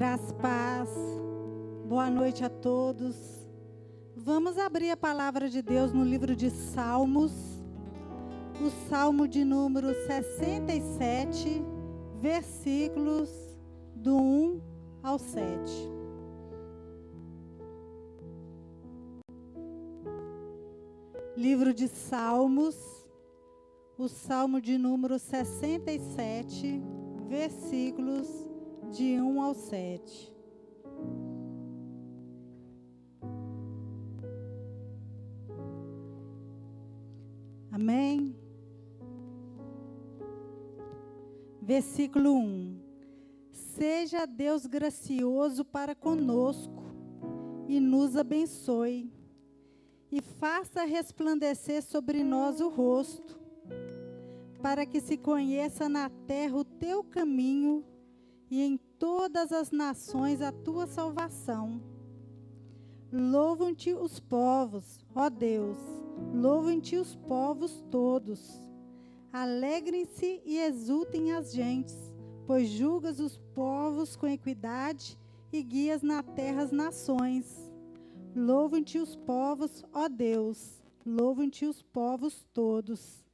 Graça e paz. Boa noite a todos. Vamos abrir a palavra de Deus no livro de Salmos, o Salmo de número 67, versículos do 1 ao 7. Livro de Salmos, o Salmo de número 67, versículos de 1 ao 7. Amém? Versículo 1. Seja Deus gracioso para conosco e nos abençoe, e faça resplandecer sobre nós o rosto, para que se conheça na terra o teu caminho e em todas as nações a tua salvação. Louvam-te os povos, ó Deus, louvam-te os povos todos. Alegrem-se e exultem as gentes, pois julgas os povos com equidade e guias na terra as nações. Louvam-te os povos, ó Deus, louvam-te os povos todos.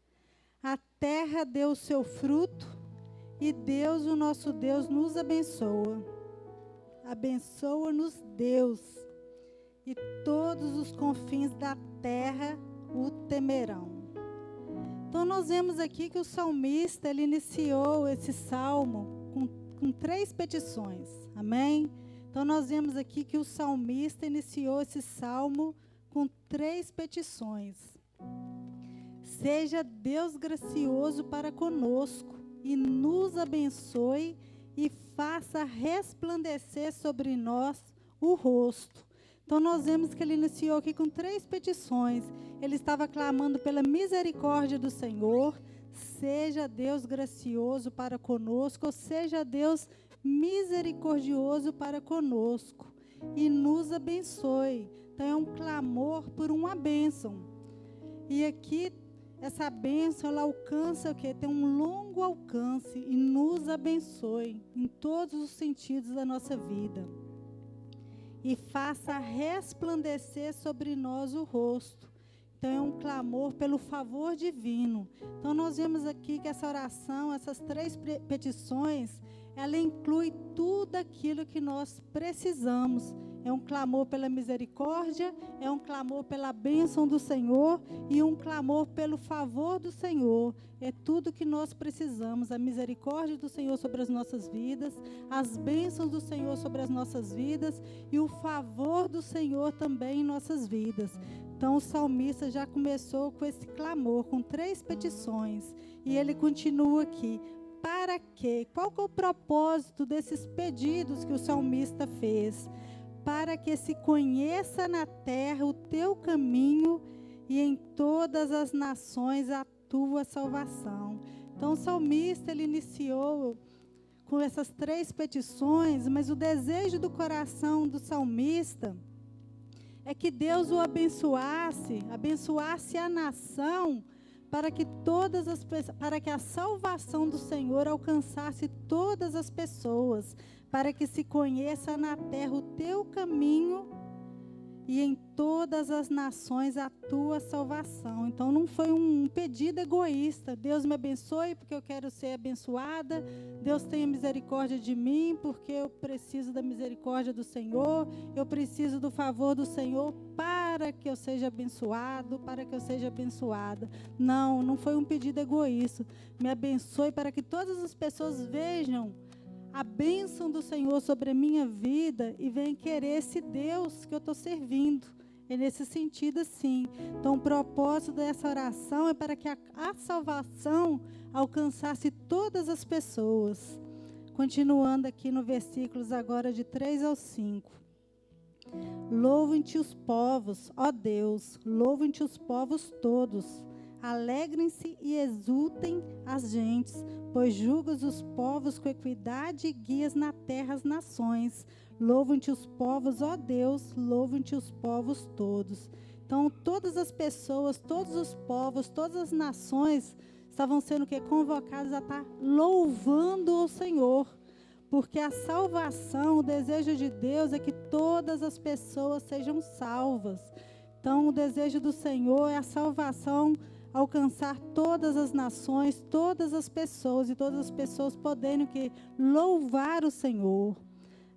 A terra deu o seu fruto, e Deus, o nosso Deus, nos abençoa. Abençoa-nos, Deus, e todos os confins da terra o temerão. Então, nós vemos aqui que o salmista, ele iniciou esse salmo com 3 petições. Amém? Então, nós vemos aqui que o salmista iniciou esse salmo com 3 petições. Seja Deus gracioso para conosco e nos abençoe e faça resplandecer sobre nós o rosto. Então, nós vemos que ele iniciou aqui com 3 petições. Ele estava clamando pela misericórdia do Senhor. Seja Deus gracioso para conosco, ou seja Deus misericordioso para conosco e nos abençoe. Então, é um clamor por uma bênção. E aqui, essa bênção, ela alcança o quê? Tem um longo alcance e nos abençoe em todos os sentidos da nossa vida. E faça resplandecer sobre nós o rosto. Então, é um clamor pelo favor divino. Então, nós vemos aqui que essa oração, essas 3 petições, ela inclui tudo aquilo que nós precisamos. É um clamor pela misericórdia, é um clamor pela bênção do Senhor e um clamor pelo favor do Senhor. É tudo que nós precisamos, a misericórdia do Senhor sobre as nossas vidas, as bênçãos do Senhor sobre as nossas vidas e o favor do Senhor também em nossas vidas. Então, o salmista já começou com esse clamor, com 3 petições. E ele continua aqui. Para quê? Qual que é o propósito desses pedidos que o salmista fez? Para que se conheça na terra o teu caminho e em todas as nações a tua salvação. Então, o salmista, ele iniciou com essas 3 petições, mas o desejo do coração do salmista é que Deus o abençoasse a nação, para que a salvação do Senhor alcançasse todas as pessoas, para que se conheça na terra o teu caminho e em todas as nações a tua salvação. Então, não foi um pedido egoísta. Deus me abençoe porque eu quero ser abençoada. Deus tenha misericórdia de mim porque eu preciso da misericórdia do Senhor. Eu preciso do favor do Senhor para que eu seja abençoado, para que eu seja abençoada. Não, não foi um pedido egoísta. Me abençoe para que todas as pessoas vejam a bênção do Senhor sobre a minha vida e venham querer esse Deus que eu estou servindo. É nesse sentido, sim. Então, o propósito dessa oração é para que a salvação alcançasse todas as pessoas. Continuando aqui no versículos agora de 3 ao 5. Louvem-te os povos, ó Deus, louvem-te os povos todos. Alegrem-se e exultem as gentes, pois julgas os povos com equidade e guias na terra as nações. Louvam-te os povos, ó Deus, louvam-te os povos todos. Então, todas as pessoas, todos os povos, todas as nações estavam sendo convocadas a estar louvando o Senhor, porque a salvação, o desejo de Deus é que todas as pessoas sejam salvas. Então, o desejo do Senhor é a salvação, alcançar todas as nações, todas as pessoas, e todas as pessoas poderem que louvar o Senhor.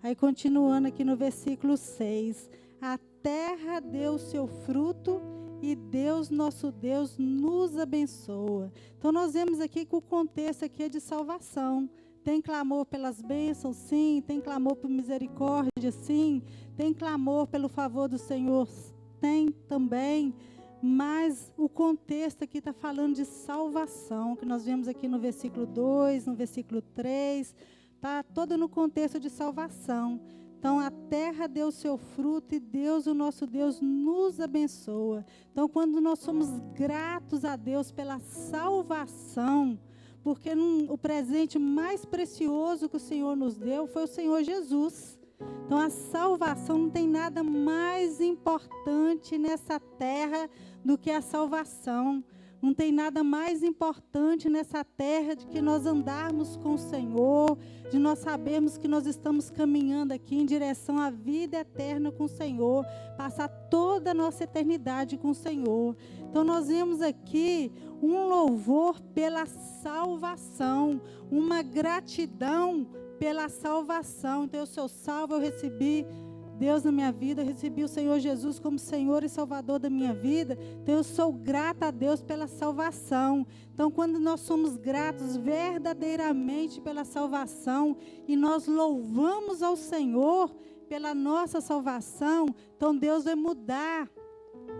Aí, continuando aqui no versículo 6, a terra deu o seu fruto e Deus, nosso Deus, nos abençoa. Então, nós vemos aqui que o contexto aqui é de salvação. Tem clamor pelas bênçãos, sim. Tem clamor por misericórdia, sim. Tem clamor pelo favor do Senhor, tem também. Mas o contexto aqui está falando de salvação, que nós vemos aqui no versículo 2, no versículo 3, está todo no contexto de salvação. Então, a terra deu o seu fruto e Deus, o nosso Deus, nos abençoa. Então, quando nós somos gratos a Deus pela salvação, porque o presente mais precioso que o Senhor nos deu foi o Senhor Jesus. Então, a salvação, não tem nada mais importante nessa terra do que a salvação. Não tem nada mais importante nessa terra de que nós andarmos com o Senhor, de nós sabermos que nós estamos caminhando aqui em direção à vida eterna com o Senhor, passar toda a nossa eternidade com o Senhor. Então, nós vemos aqui um louvor pela salvação, uma gratidão pela salvação. Então, eu sou salvo, eu recebi Deus na minha vida, eu recebi o Senhor Jesus como Senhor e Salvador da minha vida. Então, eu sou grata a Deus pela salvação. Então, quando nós somos gratos verdadeiramente pela salvação e nós louvamos ao Senhor pela nossa salvação, então Deus vai mudar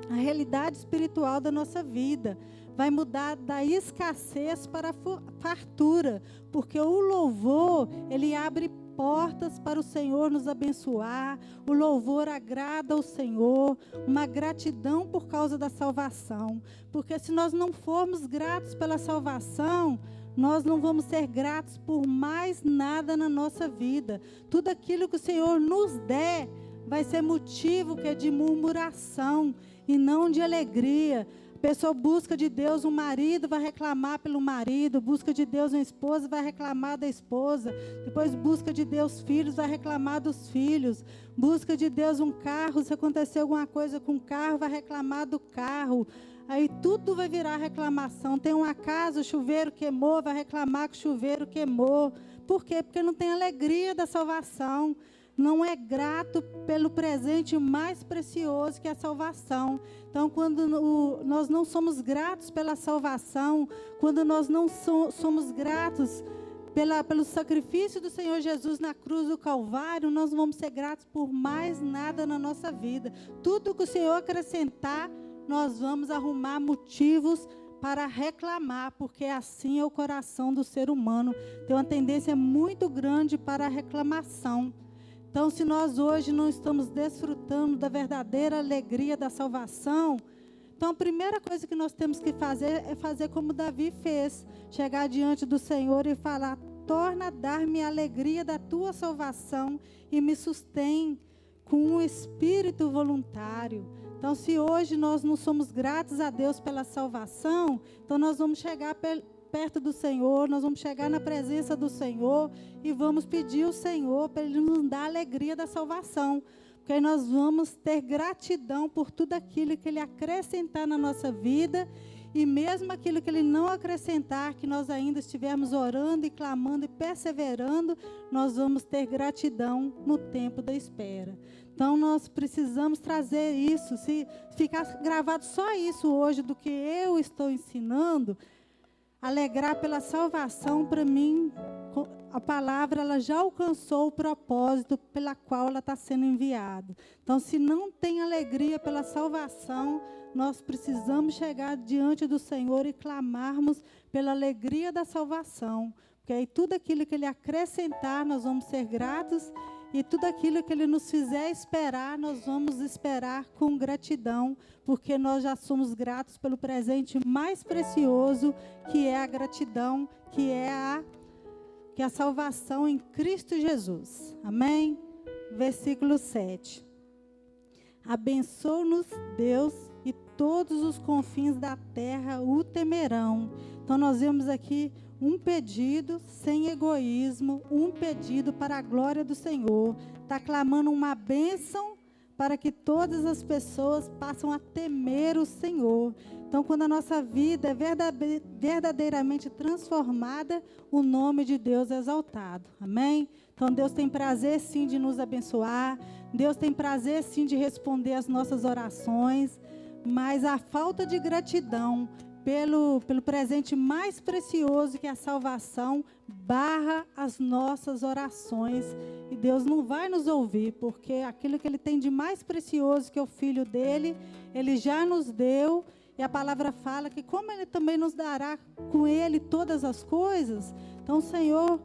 a realidade espiritual da nossa vida. Vai mudar da escassez para a fartura, porque o louvor, ele abre portas para o Senhor nos abençoar. O louvor agrada ao Senhor, uma gratidão por causa da salvação. Porque se nós não formos gratos pela salvação, nós não vamos ser gratos por mais nada na nossa vida. Tudo aquilo que o Senhor nos der vai ser motivo que é de murmuração e não de alegria. A pessoa busca de Deus um marido, vai reclamar pelo marido. Busca de Deus uma esposa, vai reclamar da esposa. Depois busca de Deus filhos, vai reclamar dos filhos. Busca de Deus um carro, se acontecer alguma coisa com o carro, vai reclamar do carro. Aí tudo vai virar reclamação. Tem uma casa, o chuveiro queimou, vai reclamar que o chuveiro queimou. Por quê? Porque não tem alegria da salvação. Não é grato pelo presente mais precioso que é a salvação. Então, quando nós não somos gratos pela salvação, quando nós não somos gratos pelo sacrifício do Senhor Jesus na cruz do Calvário, nós não vamos ser gratos por mais nada na nossa vida. Tudo que o Senhor acrescentar, nós vamos arrumar motivos para reclamar, porque assim é o coração do ser humano. Tem uma tendência muito grande para a reclamação. Então, se nós hoje não estamos desfrutando da verdadeira alegria da salvação, então a primeira coisa que nós temos que fazer é fazer como Davi fez, chegar diante do Senhor e falar: torna a dar-me a alegria da tua salvação e me sustém com um espírito voluntário. Então, se hoje nós não somos gratos a Deus pela salvação, então nós vamos chegar perto do Senhor, nós vamos chegar na presença do Senhor e vamos pedir ao Senhor para Ele nos dar a alegria da salvação, porque aí nós vamos ter gratidão por tudo aquilo que Ele acrescentar na nossa vida, e mesmo aquilo que Ele não acrescentar, que nós ainda estivermos orando e clamando e perseverando, nós vamos ter gratidão no tempo da espera. Então, nós precisamos trazer isso. Se ficar gravado só isso hoje do que eu estou ensinando, alegrar pela salvação, para mim, a palavra ela já alcançou o propósito pela qual ela está sendo enviada. Então, se não tem alegria pela salvação, nós precisamos chegar diante do Senhor e clamarmos pela alegria da salvação. Porque aí tudo aquilo que Ele acrescentar, nós vamos ser gratos, e tudo aquilo que Ele nos fizer esperar, nós vamos esperar com gratidão, porque nós já somos gratos pelo presente mais precioso, que é a gratidão, que é a salvação em Cristo Jesus. Amém? Versículo 7. Abençoa-nos Deus, e todos os confins da terra o temerão. Então, nós vemos aqui um pedido sem egoísmo, um pedido para a glória do Senhor. Está clamando uma bênção para que todas as pessoas passem a temer o Senhor. Então, quando a nossa vida é verdadeiramente transformada, o nome de Deus é exaltado. Amém? Então, Deus tem prazer, sim, de nos abençoar. Deus tem prazer, sim, de responder às nossas orações. Mas a falta de gratidão pelo presente mais precioso, que é a salvação, barra as nossas orações. E Deus não vai nos ouvir, porque aquilo que Ele tem de mais precioso, que é o Filho dEle, Ele já nos deu. E a palavra fala que como Ele também nos dará com Ele todas as coisas. Então, o Senhor,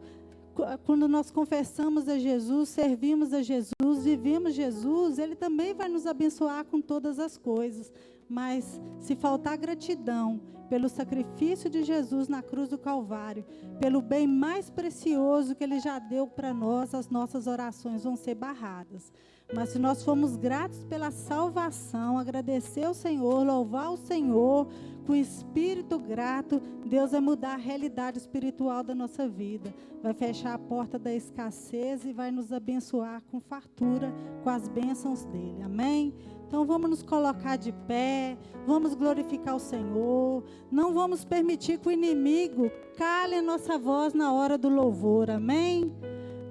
quando nós confessamos a Jesus, servimos a Jesus, vivemos Jesus, Ele também vai nos abençoar com todas as coisas. Mas se faltar gratidão pelo sacrifício de Jesus na cruz do Calvário, pelo bem mais precioso que Ele já deu para nós, as nossas orações vão ser barradas. Mas se nós formos gratos pela salvação, agradecer ao Senhor, louvar o Senhor, com espírito grato, Deus vai mudar a realidade espiritual da nossa vida. Vai fechar a porta da escassez e vai nos abençoar com fartura, com as bênçãos dEle. Amém? Então vamos nos colocar de pé, vamos glorificar o Senhor, não vamos permitir que o inimigo cale a nossa voz na hora do louvor, amém?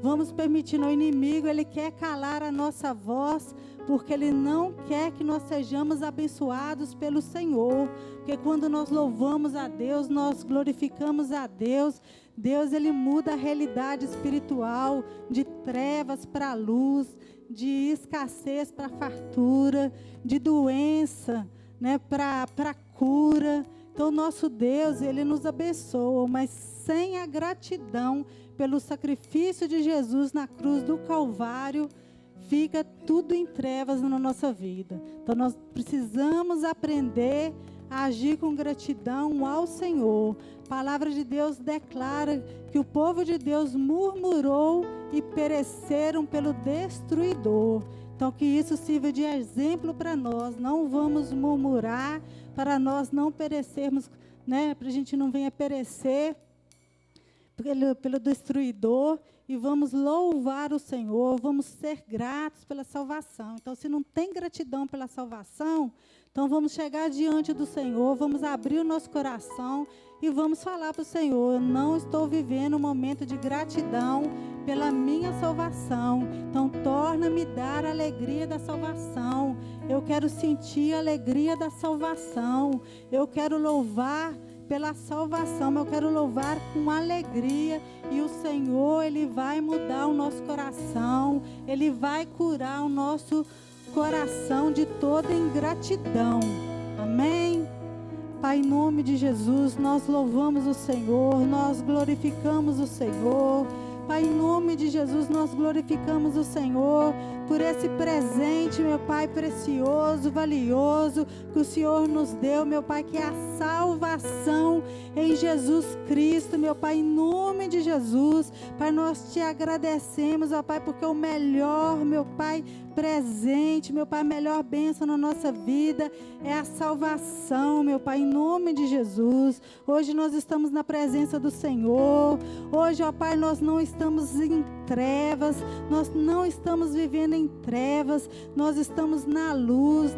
Vamos permitir ao inimigo, ele quer calar a nossa voz, porque ele não quer que nós sejamos abençoados pelo Senhor, porque quando nós louvamos a Deus, nós glorificamos a Deus, Deus ele muda a realidade espiritual de trevas para a luz, de escassez para fartura, de doença, né, para cura. Então, nosso Deus, Ele nos abençoa, mas sem a gratidão pelo sacrifício de Jesus na cruz do Calvário, fica tudo em trevas na nossa vida. Então, nós precisamos aprender a agir com gratidão ao Senhor. A palavra de Deus declara que o povo de Deus murmurou e pereceram pelo destruidor. Então, que isso sirva de exemplo para nós. Não vamos murmurar, para nós não perecermos, né? Para a gente não venha perecer pelo destruidor. E vamos louvar o Senhor, vamos ser gratos pela salvação. Então, se não tem gratidão pela salvação, então vamos chegar diante do Senhor, vamos abrir o nosso coração e vamos falar para o Senhor: eu não estou vivendo um momento de gratidão pela minha salvação. Então, torna-me dar a alegria da salvação. Eu quero sentir a alegria da salvação. Eu quero louvar pela salvação, eu quero louvar com alegria, e o Senhor, Ele vai mudar o nosso coração, Ele vai curar o nosso coração de toda ingratidão. Amém? Pai, em nome de Jesus, nós louvamos o Senhor, nós glorificamos o Senhor. Pai, em nome de Jesus, nós glorificamos o Senhor por esse presente, meu Pai, precioso, valioso, que o Senhor nos deu, meu Pai, que é a salvação em Jesus Cristo, meu Pai, em nome de Jesus. Pai, nós te agradecemos, ó Pai, porque o melhor, meu Pai, presente, meu Pai, a melhor bênção na nossa vida é a salvação, meu Pai, em nome de Jesus. Hoje nós estamos na presença do Senhor. Hoje, ó Pai, nós não estamos em trevas, nós não estamos vivendo em trevas, nós estamos na luz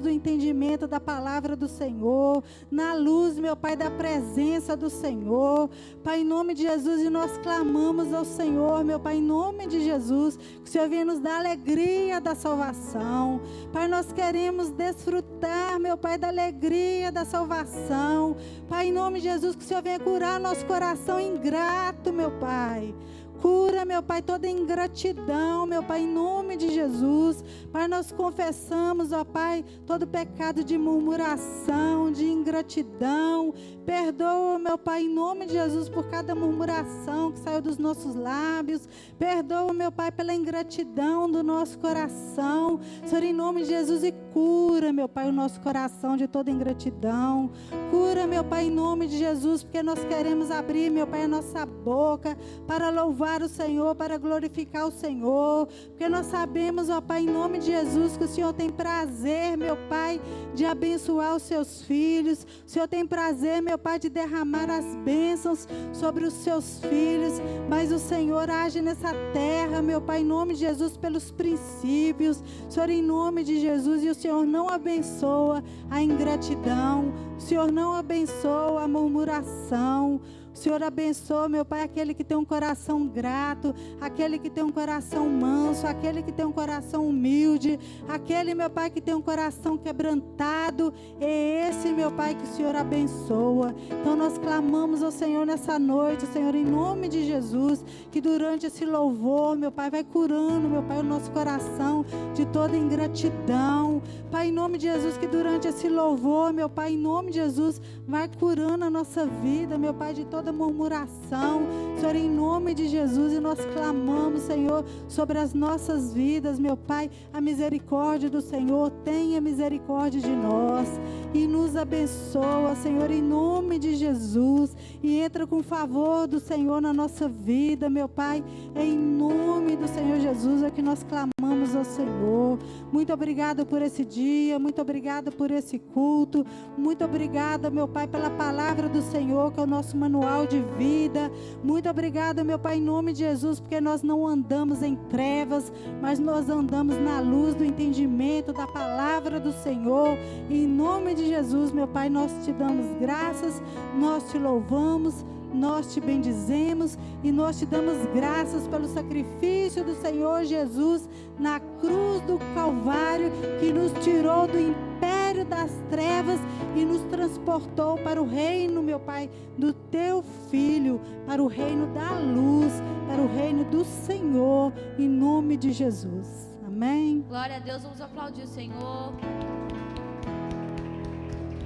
do entendimento da palavra do Senhor, na luz, meu Pai, da presença do Senhor. Pai, em nome de Jesus, e nós clamamos ao Senhor, meu Pai, em nome de Jesus, que o Senhor venha nos dar alegria da salvação. Pai, nós queremos desfrutar, meu Pai, da alegria da salvação. Pai, em nome de Jesus, que o Senhor venha curar nosso coração ingrato, meu Pai. Cura, meu Pai, toda ingratidão, meu Pai, em nome de Jesus. Pai, nós confessamos, ó Pai, todo pecado de murmuração, de ingratidão. Perdoa, meu Pai, em nome de Jesus, por cada murmuração que saiu dos nossos lábios. Perdoa, meu Pai, pela ingratidão do nosso coração. Senhor, em nome de Jesus, e cura, meu Pai, o nosso coração de toda ingratidão. cura, meu Pai, em nome de Jesus, porque nós queremos abrir, meu Pai, a nossa boca para louvar o Senhor, para glorificar o Senhor, porque nós sabemos, ó Pai, em nome de Jesus, que o Senhor tem prazer, meu Pai, de abençoar os seus filhos. O Senhor tem prazer, meu Pai, de derramar as bênçãos sobre os seus filhos, mas o Senhor age nessa terra, meu Pai, em nome de Jesus, pelos princípios, Senhor, em nome de Jesus, e o Senhor não abençoa a ingratidão, o Senhor não abençoa a murmuração. O Senhor abençoa, meu Pai, aquele que tem um coração grato, aquele que tem um coração manso, aquele que tem um coração humilde, aquele, meu Pai, que tem um coração quebrantado. É esse, meu Pai, que o Senhor abençoa. Então nós clamamos ao Senhor nessa noite, Senhor, em nome de Jesus, que durante esse louvor, meu Pai, vai curando, meu Pai, o nosso coração de toda ingratidão. Pai, em nome de Jesus, que durante esse louvor, meu Pai, em nome de Jesus, vai curando a nossa vida, meu Pai, de toda murmuração, Senhor, em nome de Jesus, e nós clamamos, Senhor, sobre as nossas vidas, meu Pai, a misericórdia do Senhor, tenha misericórdia de nós, e nos abençoa, Senhor, em nome de Jesus, e entra com favor do Senhor na nossa vida, meu Pai, em nome do Senhor Jesus, é que nós clamamos ao Senhor. Muito obrigada por esse dia, muito obrigada por esse culto, muito obrigada, meu Pai, pela palavra do Senhor, que é o nosso manual de vida. Muito obrigada, meu Pai, em nome de Jesus, porque nós não andamos em trevas, mas nós andamos na luz do entendimento da palavra do Senhor. E em nome de Jesus, meu Pai, nós te damos graças, nós te louvamos, nós te bendizemos e nós te damos graças pelo sacrifício do Senhor Jesus na cruz do Calvário, que nos tirou do império das trevas e nos transportou para o reino, meu Pai, do teu Filho, para o reino da luz, para o reino do Senhor, em nome de Jesus. Amém. Glória a Deus, vamos aplaudir o Senhor.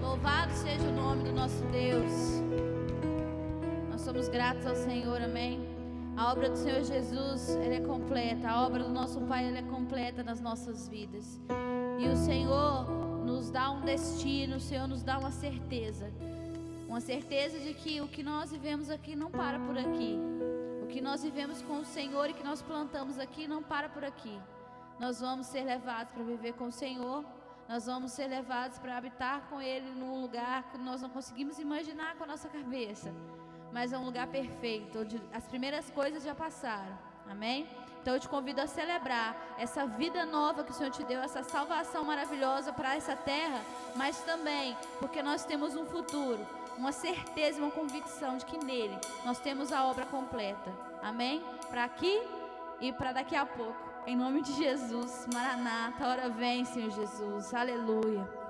Louvado seja o nome do nosso Deus. Nós somos gratos ao Senhor, amém? A obra do Senhor Jesus, ela é completa. A obra do nosso Pai, ela é completa nas nossas vidas. E o Senhor nos dá um destino, o Senhor nos dá uma certeza de que o que nós vivemos aqui não para por aqui. O que nós vivemos com o Senhor e que nós plantamos aqui não para por aqui. Nós vamos ser levados para viver com o Senhor. Nós vamos ser levados para habitar com Ele num lugar que nós não conseguimos imaginar com a nossa cabeça. Mas é um lugar perfeito, onde as primeiras coisas já passaram, amém? Então eu te convido a celebrar essa vida nova que o Senhor te deu, essa salvação maravilhosa para essa terra, mas também porque nós temos um futuro, uma certeza e uma convicção de que nele nós temos a obra completa, amém? Para aqui e para daqui a pouco, em nome de Jesus. Maranata, hora vem, Senhor Jesus, aleluia.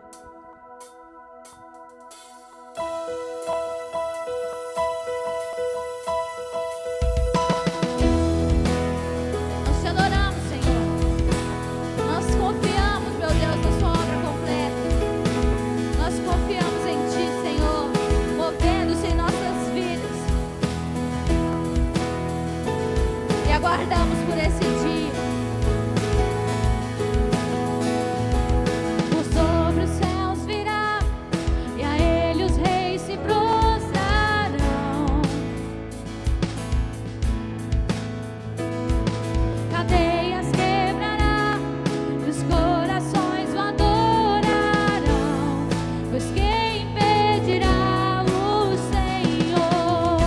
Aguardamos por esse dia. Por sobre os céus virá, e a Ele os reis se prostrarão. Cadeias quebrará, e os corações o adorarão. Pois quem impedirá o Senhor?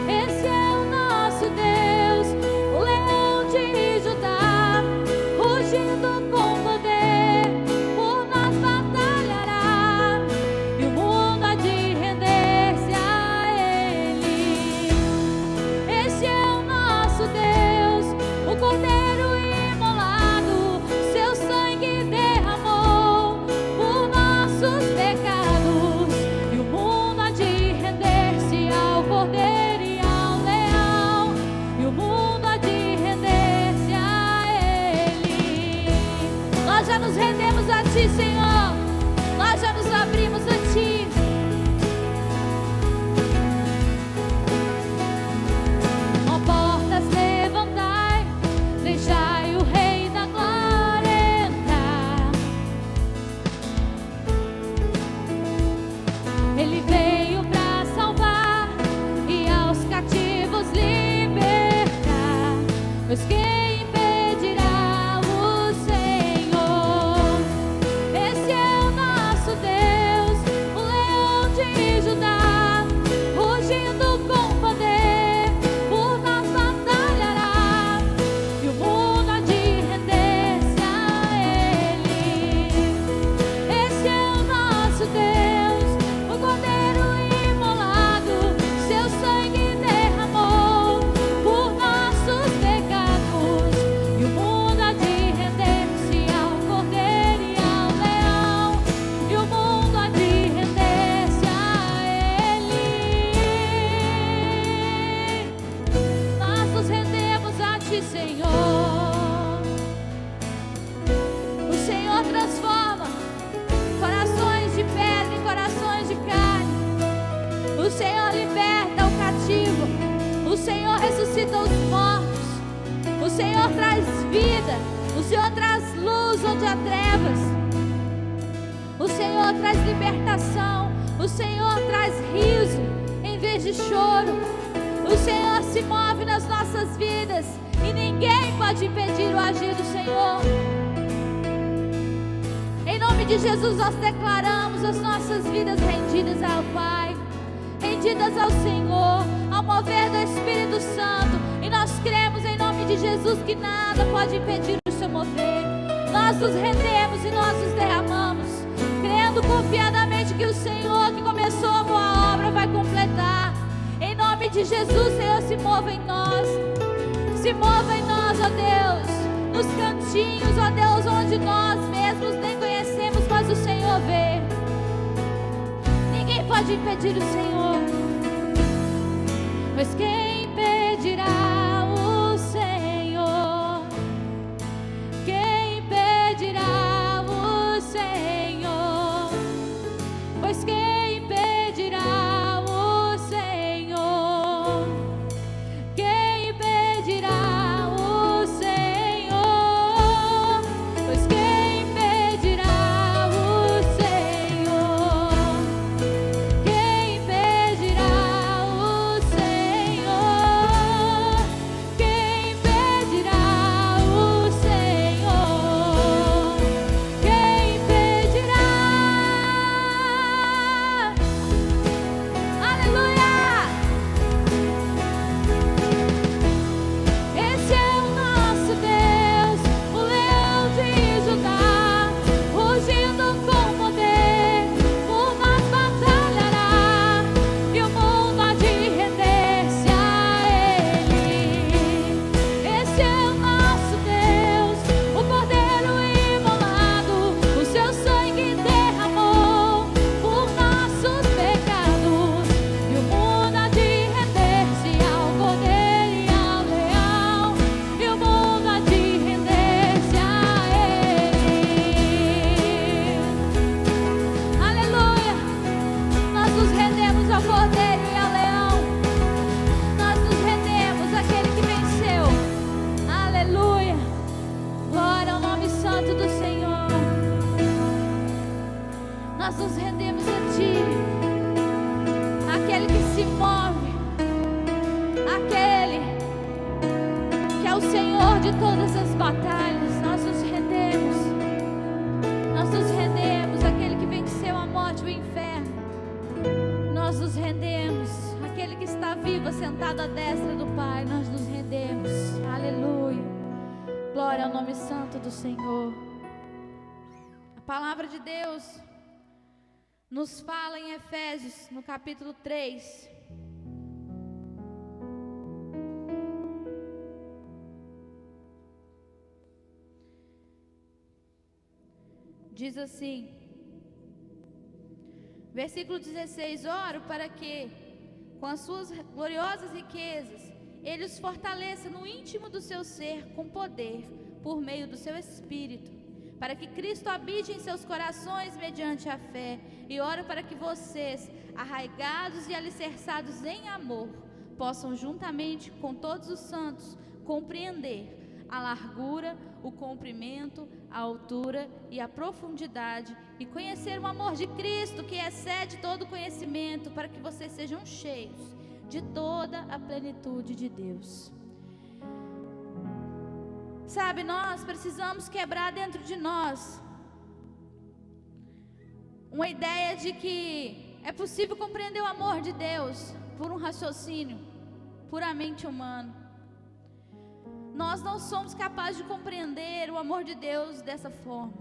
Esse é o nosso Deus, o leão de Judá, rugindo com poder, por nós batalhará, e o mundo há de render-se a Ele. Este é o nosso Deus, o Cordeiro imolado, seu sangue derramou por nossos pecados, e o mundo há de render-se ao Cordeiro e ao Leão, e o mundo há de render-se a Ele. Nós já nos rendemos a Ti, Senhor, nós já nos abrimos a Ti. Ó portas, levantai, deixai o Rei da Glória entrar. Senhor traz vida, o Senhor traz luz onde há trevas, o Senhor traz libertação, o Senhor traz riso em vez de choro. O Senhor se move nas nossas vidas e ninguém pode impedir o agir do Senhor. Em nome de Jesus nós declaramos as nossas vidas rendidas ao Pai, rendidas ao Senhor, ao mover do Espírito Santo. E nós cremos em nome de Jesus que nada pode impedir o seu mover. Nós nos rendemos e nós nos derramamos, crendo confiadamente que o Senhor que começou a boa obra vai completar. Em nome de Jesus, Senhor, se mova em nós. Se mova em nós, ó Deus, nos cantinhos, ó Deus, onde nós mesmos nem conhecemos, mas o Senhor vê. Ninguém pode impedir o Senhor, pois quem impedirá o Senhor? Quem impedirá o Senhor? Pois quem impedirá o Senhor? Quem impedirá o Senhor? Pois quem impedirá o Senhor? Quem impedirá o Senhor? Quem impedirá o Senhor? Quem impedirá? Aleluia! Esse é o nosso Deus, o leão de Judá, rugindo com poder, por nós batalhará, e o mundo há de render-se a Ele. Esse é o nosso Deus, o Cordeiro imolado, o seu sangue derramou por nossos pecados, e o mundo há de render-se ao Cordeiro e ao Leão, e o mundo há de render-se a Ele. Aleluia! Nós nos rendemos ao Cordeiro e ao Leão, nós nos rendemos àquele que venceu. Aleluia! Glória ao nome santo do Senhor. Nós nos rendemos a Ti, aquele que se move, aquele que é o Senhor de todas as batalhas. Nós nos rendemos àquele que venceu a morte e o inferno. Nós nos rendemos àquele que está vivo, sentado à destra do Pai. Nós nos rendemos. Aleluia. Glória ao nome santo do Senhor. A palavra de Deus nos fala em Efésios, no capítulo 3. Diz assim, versículo 16: oro para que, com as suas gloriosas riquezas, Ele os fortaleça no íntimo do seu ser com poder, por meio do seu Espírito, para que Cristo habite em seus corações mediante a fé. E oro para que vocês, arraigados e alicerçados em amor, possam juntamente com todos os santos compreender a largura, o comprimento, a altura e a profundidade, e conhecer o amor de Cristo que excede todo conhecimento, para que vocês sejam cheios de toda a plenitude de Deus. Sabe, nós precisamos quebrar dentro de nós uma ideia de que é possível compreender o amor de Deus por um raciocínio puramente humano. Nós não somos capazes de compreender o amor de Deus dessa forma.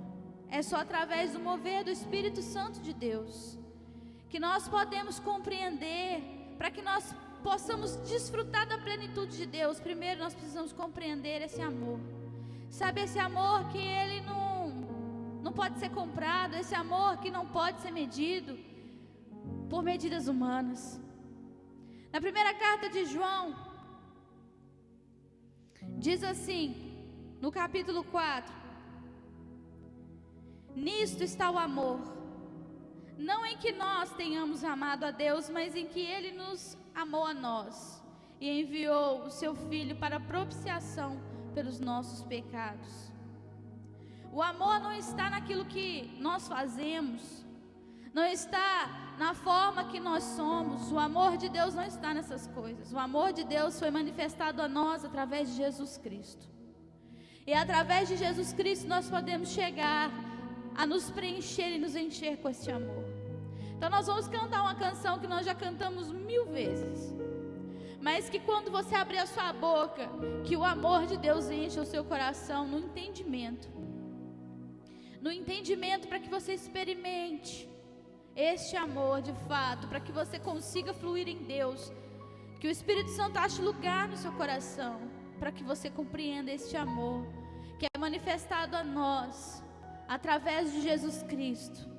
É só através do mover do Espírito Santo de Deus que nós podemos compreender. Para que nós possamos desfrutar da plenitude de Deus, primeiro nós precisamos compreender esse amor. Sabe, esse amor que ele não pode ser comprado, esse amor que não pode ser medido por medidas humanas. Na primeira carta de João, diz assim, no capítulo 4: nisto está o amor, não em que nós tenhamos amado a Deus, mas em que Ele nos amou a nós e enviou o seu Filho para propiciação pelos nossos pecados. O amor não está naquilo que nós fazemos, não está na forma que nós somos. O amor de Deus não está nessas coisas. O amor de Deus foi manifestado a nós através de Jesus Cristo. E através de Jesus Cristo nós podemos chegar a nos preencher e nos encher com esse amor. Então nós vamos cantar uma canção que nós já cantamos 1000 vezes, mas que quando você abrir a sua boca, que o amor de Deus enche o seu coração no entendimento para que você experimente este amor de fato, para que você consiga fluir em Deus, que o Espírito Santo ache lugar no seu coração, para que você compreenda este amor que é manifestado a nós através de Jesus Cristo.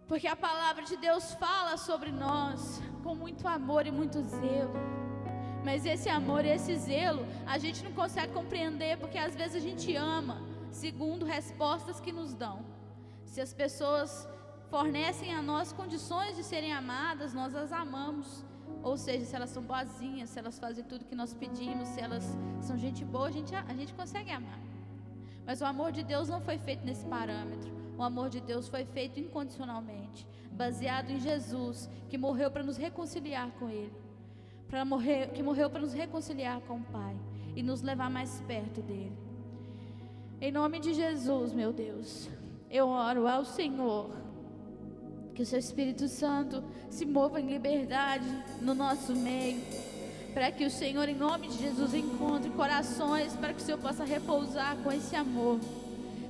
Porque a palavra de Deus fala sobre nós com muito amor e muito zelo. Mas esse amor e esse zelo a gente não consegue compreender, porque às vezes a gente ama segundo respostas que nos dão. Se as pessoas fornecem a nós condições de serem amadas, nós as amamos. Ou seja, se elas são boazinhas, se elas fazem tudo que nós pedimos, se elas são gente boa, a gente consegue amar. Mas o amor de Deus não foi feito nesse parâmetro. O amor de Deus foi feito incondicionalmente, baseado em Jesus, que morreu para nos reconciliar com Ele, que morreu para nos reconciliar com o Pai e nos levar mais perto dEle. Em nome de Jesus, meu Deus, eu oro ao Senhor, que o seu Espírito Santo se mova em liberdade no nosso meio, para que o Senhor, em nome de Jesus, encontre corações, para que o Senhor possa repousar com esse amor,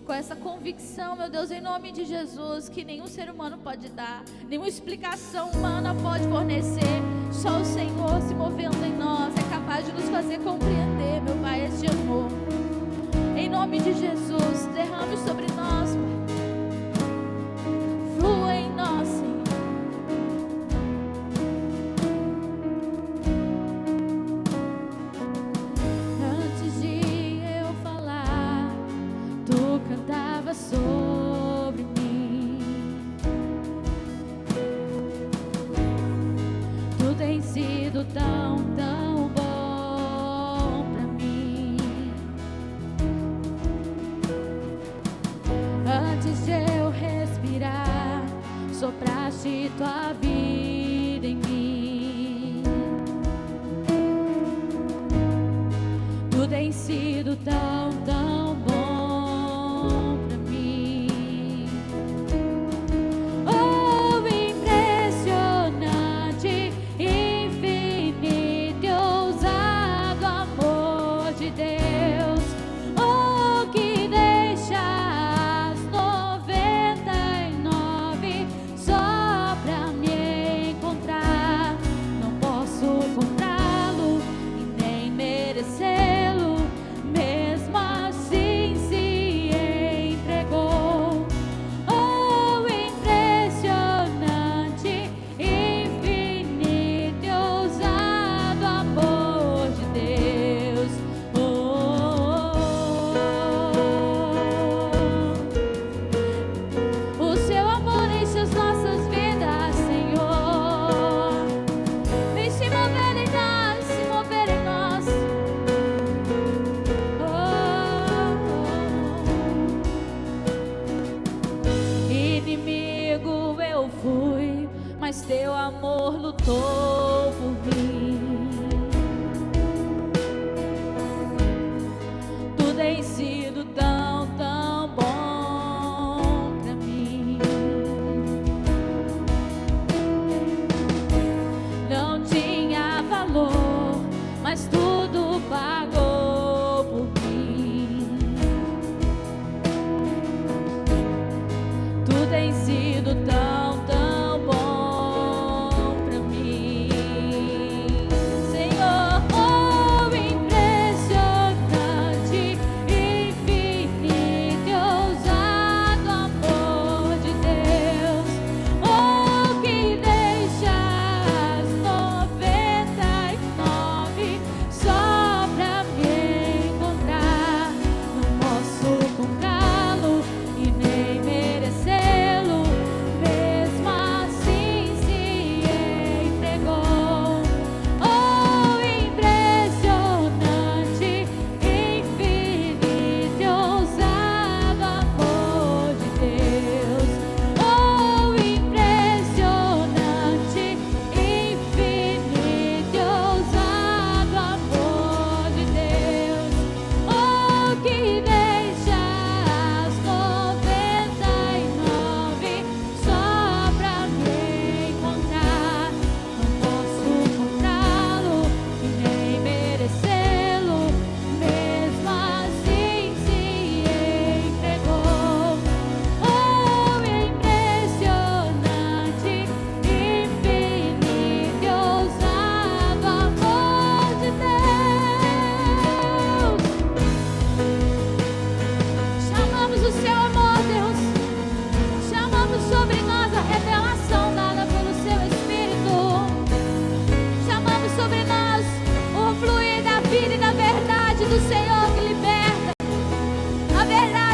com essa convicção, meu Deus, em nome de Jesus, que nenhum ser humano pode dar, nenhuma explicação humana pode fornecer. Só o Senhor se movendo em nós é capaz de nos fazer compreender, meu Pai, este amor. Em nome de Jesus, derrame sobre nós, Pai. Flua em nós, Senhor. Sobre mim, tu tens sido tão, tão bom pra mim. Antes de eu respirar, sopraste tua vida em mim. Tu tens sido tão, tão bom. Mas teu amor lutou por mim. Tu tens sido tão, tão bom pra mim. Não tinha valor, mas tudo pagou por mim. Tu tens sido tão, tão bom pra mim.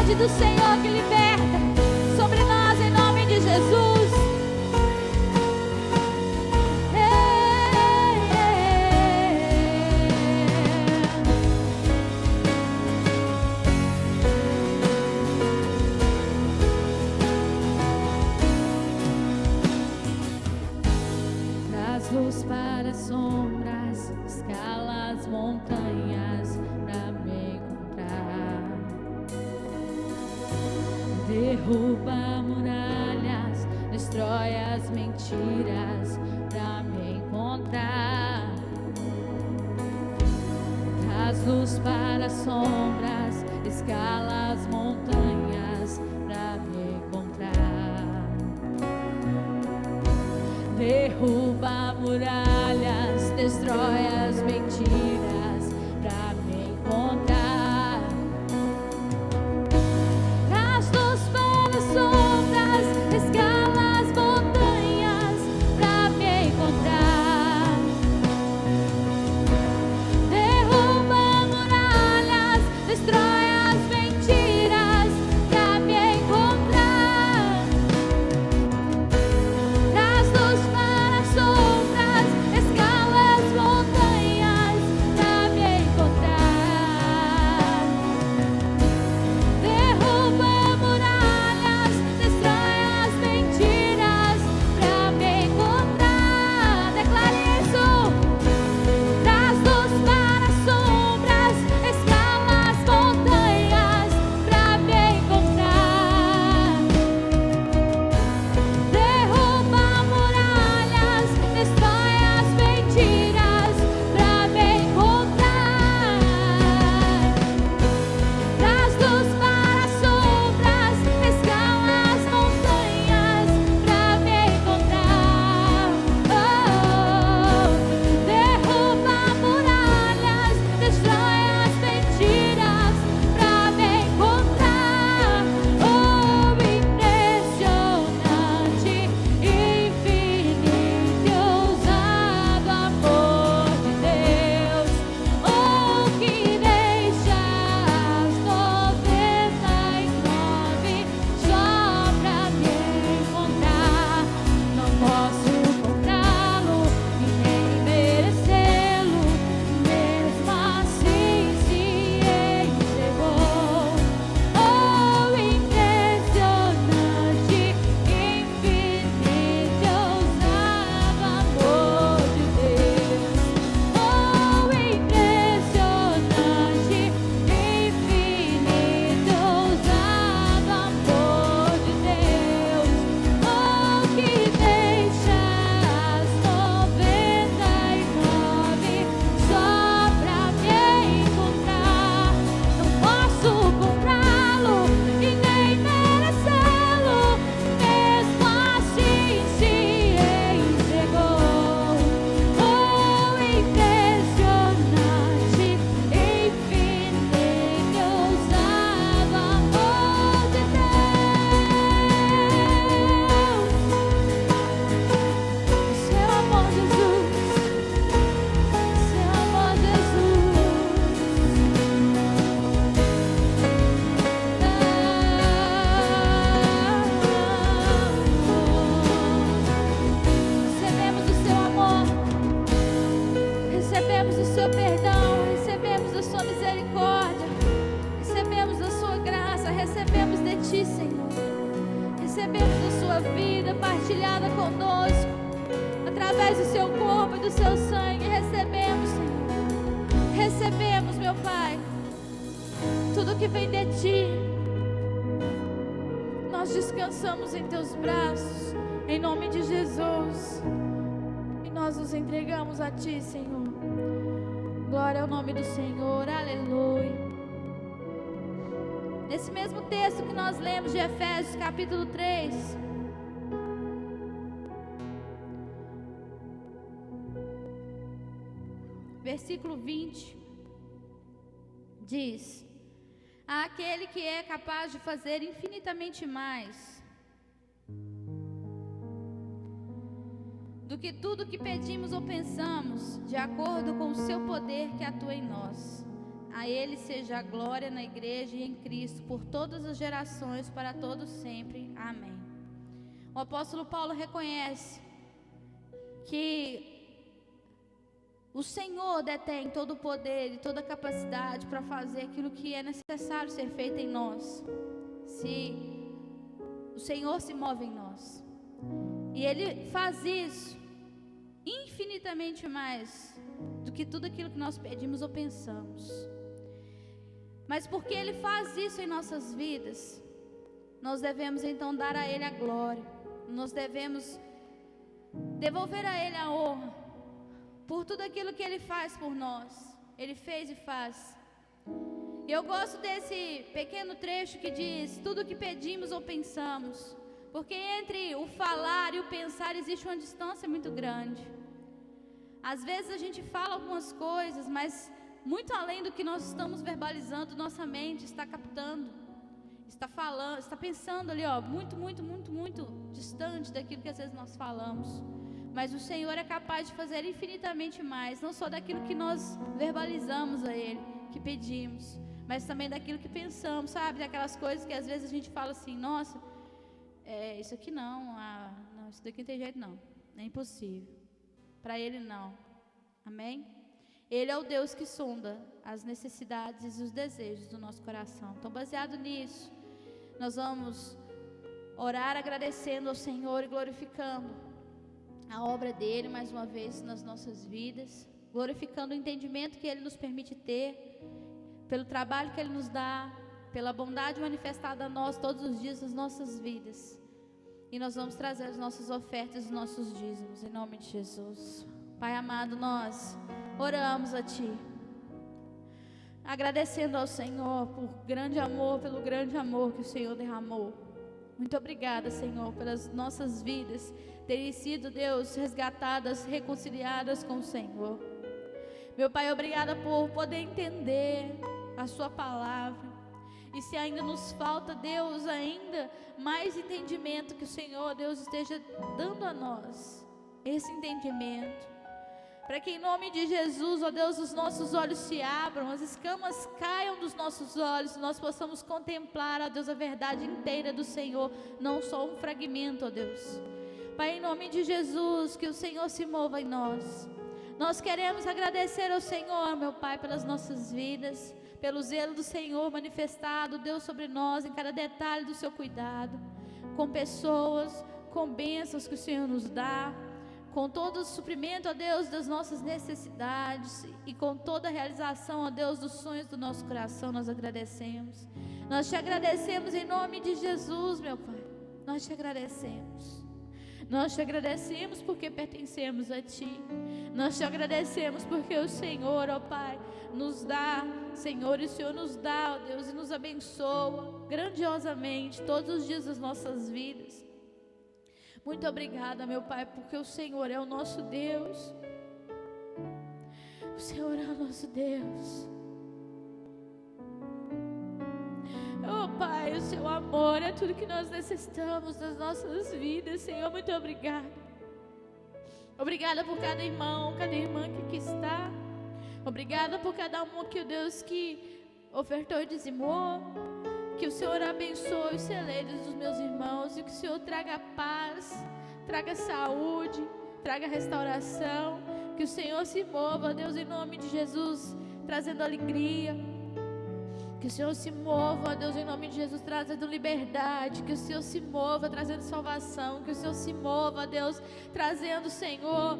autoridade do Senhor que liberta sobre nós em nome de Jesus. Traz luz para as sombras, escala as montanhas pra me encontrar. Derruba muralhas, destrói as mentiras pra me encontrar. Traz luz para as sombras, escala as montanhas pra me encontrar. Derruba muralhas, destrói as mentiras pra me encontrar. Traz luz para as sombras, escala as montanhas pra me encontrar. Derruba muralhas, destrói as mentiras pra me encontrar. Traz luz para as sombras, escala as montanhas pra me encontrar. Derruba muralhas, destrói as mentiras pra me encontrar. Declare isso. Traz luz para as sombras, escala as montanhas pra me encontrar. Derruba muralhas, destrói as mentiras pra me encontrar. Traz luz para as sombras, escala as montanhas pra me encontrar. Derruba muralhas, destrói as mentiras pra me encontrar. Impressionante, infinito e ousado amor de Deus, que deixa as 99 só pra me encontrar. Não posso comprá-lo e nem merecê-lo, mesmo assim se entregou. Impressionante, infinito e ousado amor de Deus. Impressionante, infinito e ousado amor de Deus, que deixa as 99 só pra me encontrar. Não posso comprá-lo e nem merecê-lo, mesmo assim se entregou. Impressionante, infinito e ousado amor de Deus. Seu amor, Jesus. Seu amor, Recebemos o seu amor, recebemos o seu perdão, recebemos a sua misericórdia, recebemos a sua graça, recebemos de ti, Senhor. Recebemos a sua vida partilhada conosco, através do seu corpo e do seu sangue. Recebemos, Senhor. Recebemos, meu Pai, tudo que vem de ti. Nós descansamos em teus braços, em nome de Jesus. E nós nos entregamos a ti, Senhor. Glória ao nome do Senhor, aleluia. Nesse mesmo texto que nós lemos de Efésios capítulo 3, versículo 20, diz: àquele que é capaz de fazer infinitamente mais do que tudo que pedimos ou pensamos, de acordo com o seu poder que atua em nós. A Ele seja a glória na igreja e em Cristo, por todas as gerações, para todos sempre. Amém. O apóstolo Paulo reconhece que o Senhor detém todo o poder e toda a capacidade para fazer aquilo que é necessário ser feito em nós. Se o Senhor se move em nós, e Ele faz isso infinitamente mais do que tudo aquilo que nós pedimos ou pensamos. Mas porque Ele faz isso em nossas vidas, nós devemos então dar a Ele a glória, nós devemos devolver a Ele a honra por tudo aquilo que Ele faz por nós. Ele fez e faz. E eu gosto desse pequeno trecho que diz: tudo que pedimos ou pensamos, porque entre o falar e o pensar existe uma distância muito grande. Às vezes a gente fala algumas coisas, mas muito além do que nós estamos verbalizando, nossa mente está captando, está falando, está pensando ali, muito distante daquilo que às vezes nós falamos. Mas o Senhor é capaz de fazer infinitamente mais, não só daquilo que nós verbalizamos a Ele, que pedimos, mas também daquilo que pensamos, sabe? Daquelas coisas que às vezes a gente fala assim: nossa, isso aqui não, isso daqui não tem jeito não, é impossível. Para Ele não. Amém? Ele é o Deus que sonda as necessidades e os desejos do nosso coração. Então, baseado nisso, nós vamos orar agradecendo ao Senhor e glorificando a obra dEle mais uma vez nas nossas vidas, glorificando o entendimento que Ele nos permite ter, pelo trabalho que Ele nos dá, pela bondade manifestada a nós todos os dias das nossas vidas. E nós vamos trazer as nossas ofertas e os nossos dízimos, em nome de Jesus. Pai amado, nós oramos a Ti, agradecendo ao Senhor por grande amor, pelo grande amor que o Senhor derramou. Muito obrigada, Senhor, pelas nossas vidas terem sido, Deus, resgatadas, reconciliadas com o Senhor. Meu Pai, obrigada por poder entender a Sua palavra. E se ainda nos falta, Deus, ainda mais entendimento, que o Senhor, Deus, esteja dando a nós esse entendimento, para que em nome de Jesus, ó Deus, os nossos olhos se abram, as escamas caiam dos nossos olhos, e nós possamos contemplar, ó Deus, a verdade inteira do Senhor, não só um fragmento, ó Deus. Pai, em nome de Jesus, que o Senhor se mova em nós. Nós queremos agradecer ao Senhor, meu Pai, pelas nossas vidas, pelo zelo do Senhor manifestado, Deus, sobre nós, em cada detalhe do seu cuidado, com pessoas, com bênçãos que o Senhor nos dá, com todo o suprimento, ó Deus, das nossas necessidades, e com toda a realização, ó Deus, dos sonhos do nosso coração. Nós agradecemos. Nós te agradecemos em nome de Jesus, meu Pai. Nós te agradecemos. Nós te agradecemos porque pertencemos a Ti. Nós te agradecemos porque o Senhor, ó Pai, nos dá, Senhor, e o Senhor nos dá, ó Deus, e nos abençoa grandiosamente todos os dias das nossas vidas. Muito obrigada, meu Pai, porque o Senhor é o nosso Deus. O Senhor é o nosso Deus. Oh Pai, o seu amor é tudo que nós necessitamos das nossas vidas, Senhor. Muito obrigada. Obrigada por cada irmão, cada irmã que aqui está. Obrigada por cada um que o Deus que ofertou e dizimou. Que o Senhor abençoe os celeiros dos meus irmãos, e que o Senhor traga paz, traga saúde, traga restauração. Que o Senhor se mova, Deus, em nome de Jesus, trazendo alegria. Que o Senhor se mova, Deus, em nome de Jesus, trazendo liberdade. Que o Senhor se mova, trazendo salvação. Que o Senhor se mova, Deus, trazendo, Senhor,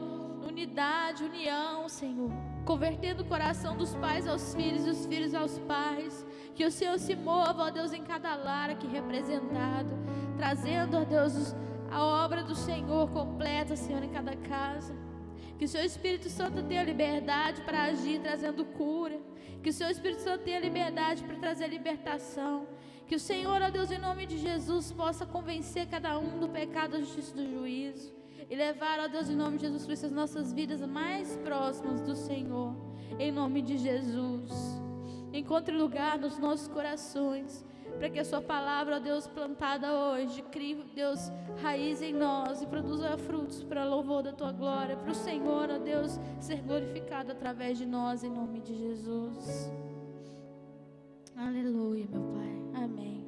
unidade, união, Senhor. Convertendo o coração dos pais aos filhos e os filhos aos pais. Que o Senhor se mova, ó Deus, em cada lar aqui representado. Trazendo, ó Deus, a obra do Senhor completa, Senhor, em cada casa. Que o Seu Espírito Santo tenha liberdade para agir, trazendo cura. Que o Seu Espírito Santo tenha liberdade para trazer libertação. Que o Senhor, ó Deus, em nome de Jesus, possa convencer cada um do pecado, da justiça e do juízo. E levar, ó Deus, em nome de Jesus Cristo, as nossas vidas mais próximas do Senhor. Em nome de Jesus. Encontre lugar nos nossos corações, para que a Sua palavra, ó Deus, plantada hoje, crie, Deus, raiz em nós e produza frutos para louvor da Tua glória, para o Senhor, ó Deus, ser glorificado através de nós, em nome de Jesus. Aleluia, meu Pai. Amém.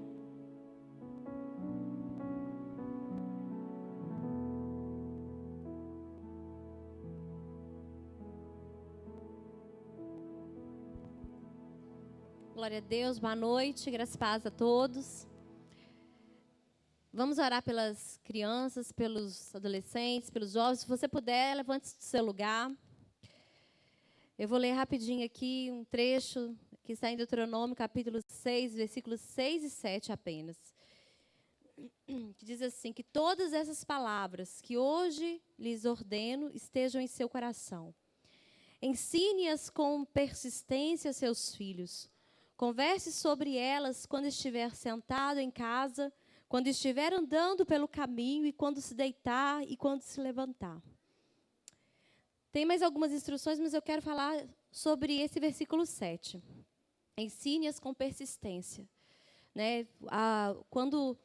Glória a Deus, boa noite, graças e paz a todos. Vamos orar pelas crianças, pelos adolescentes, pelos jovens. Se você puder, levante-se do seu lugar. Eu vou ler rapidinho aqui um trecho que está em Deuteronômio, capítulo 6, versículos 6 e 7 apenas. Que diz assim, que todas essas palavras que hoje lhes ordeno estejam em seu coração. Ensine-as com persistência a seus filhos. Converse sobre elas quando estiver sentado em casa, quando estiver andando pelo caminho e quando se deitar e quando se levantar. Tem mais algumas instruções, mas eu quero falar sobre esse versículo 7. Ensine-as com persistência. Né? Quando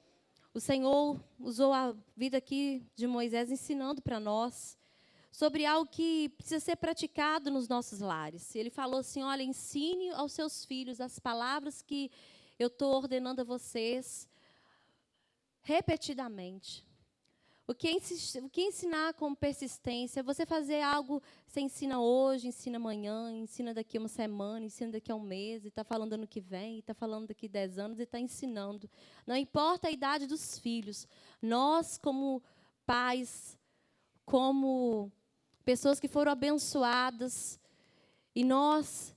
o Senhor usou a vida aqui de Moisés ensinando para nós sobre algo que precisa ser praticado nos nossos lares. Ele falou assim, olha, ensine aos seus filhos as palavras que eu estou ordenando a vocês repetidamente. O que ensinar com persistência? Você fazer algo, você ensina hoje, ensina amanhã, ensina daqui a uma semana, ensina daqui a um mês, e está falando ano que vem, e está falando daqui a 10 anos, e está ensinando. Não importa a idade dos filhos. Nós, como pais, como pessoas que foram abençoadas, e nós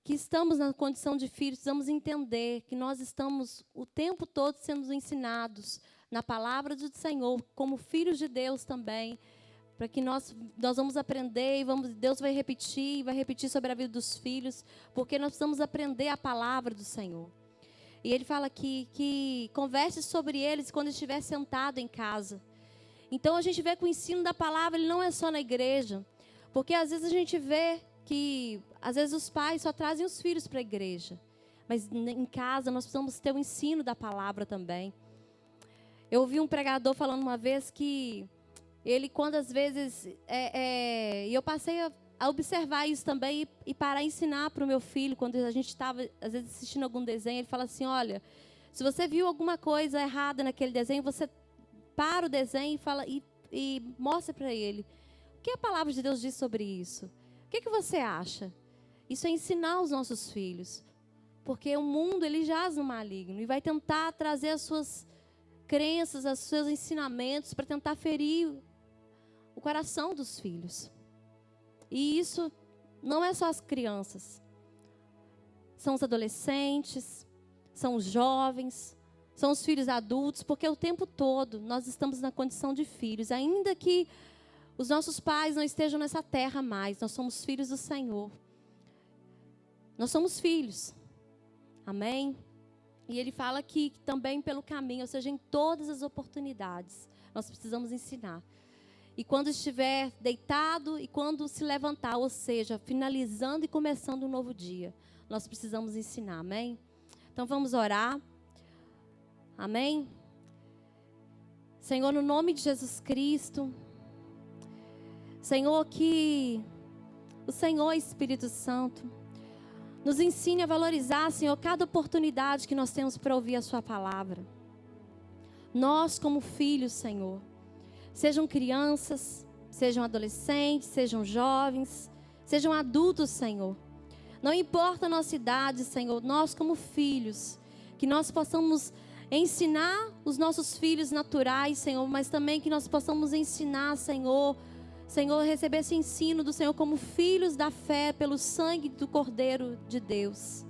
que estamos na condição de filhos, precisamos entender que nós estamos o tempo todo sendo ensinados na palavra do Senhor, como filhos de Deus também, para que nós vamos aprender e Deus vai repetir sobre a vida dos filhos, porque nós precisamos aprender a palavra do Senhor. E ele fala aqui que converse sobre eles quando estiver sentado em casa. Então a gente vê que o ensino da palavra ele não é só na igreja, porque às vezes a gente vê que às vezes os pais só trazem os filhos para a igreja, mas em casa nós precisamos ter o ensino da palavra também. Eu ouvi um pregador falando uma vez que ele, quando às vezes, e eu passei a observar isso também e parar a ensinar para o meu filho, quando a gente estava, às vezes, assistindo algum desenho, ele fala assim, olha, se você viu alguma coisa errada naquele desenho, você para o desenho e fala e mostra para ele. O que a palavra de Deus diz sobre isso? O que você acha? Isso é ensinar os nossos filhos. Porque o mundo, ele jaz no maligno e vai tentar trazer as suas crenças, os seus ensinamentos para tentar ferir o coração dos filhos. E isso não é só as crianças. São os adolescentes, são os jovens, são os filhos adultos, porque o tempo todo nós estamos na condição de filhos. Ainda que os nossos pais não estejam nessa terra mais, nós somos filhos do Senhor. Nós somos filhos. Amém? E ele fala aqui que também pelo caminho, ou seja, em todas as oportunidades, nós precisamos ensinar. E quando estiver deitado e quando se levantar, ou seja, finalizando e começando um novo dia, nós precisamos ensinar, amém? Então vamos orar. Amém? Senhor, no nome de Jesus Cristo, Senhor, que o Senhor, Espírito Santo, nos ensine a valorizar, Senhor, cada oportunidade que nós temos para ouvir a sua palavra. Nós, como filhos, Senhor, sejam crianças, sejam adolescentes, sejam jovens, sejam adultos, Senhor. Não importa a nossa idade, Senhor, nós como filhos, que nós possamos ensinar os nossos filhos naturais, Senhor, mas também que nós possamos ensinar, Senhor, receber esse ensino do Senhor como filhos da fé, pelo sangue do Cordeiro de Deus.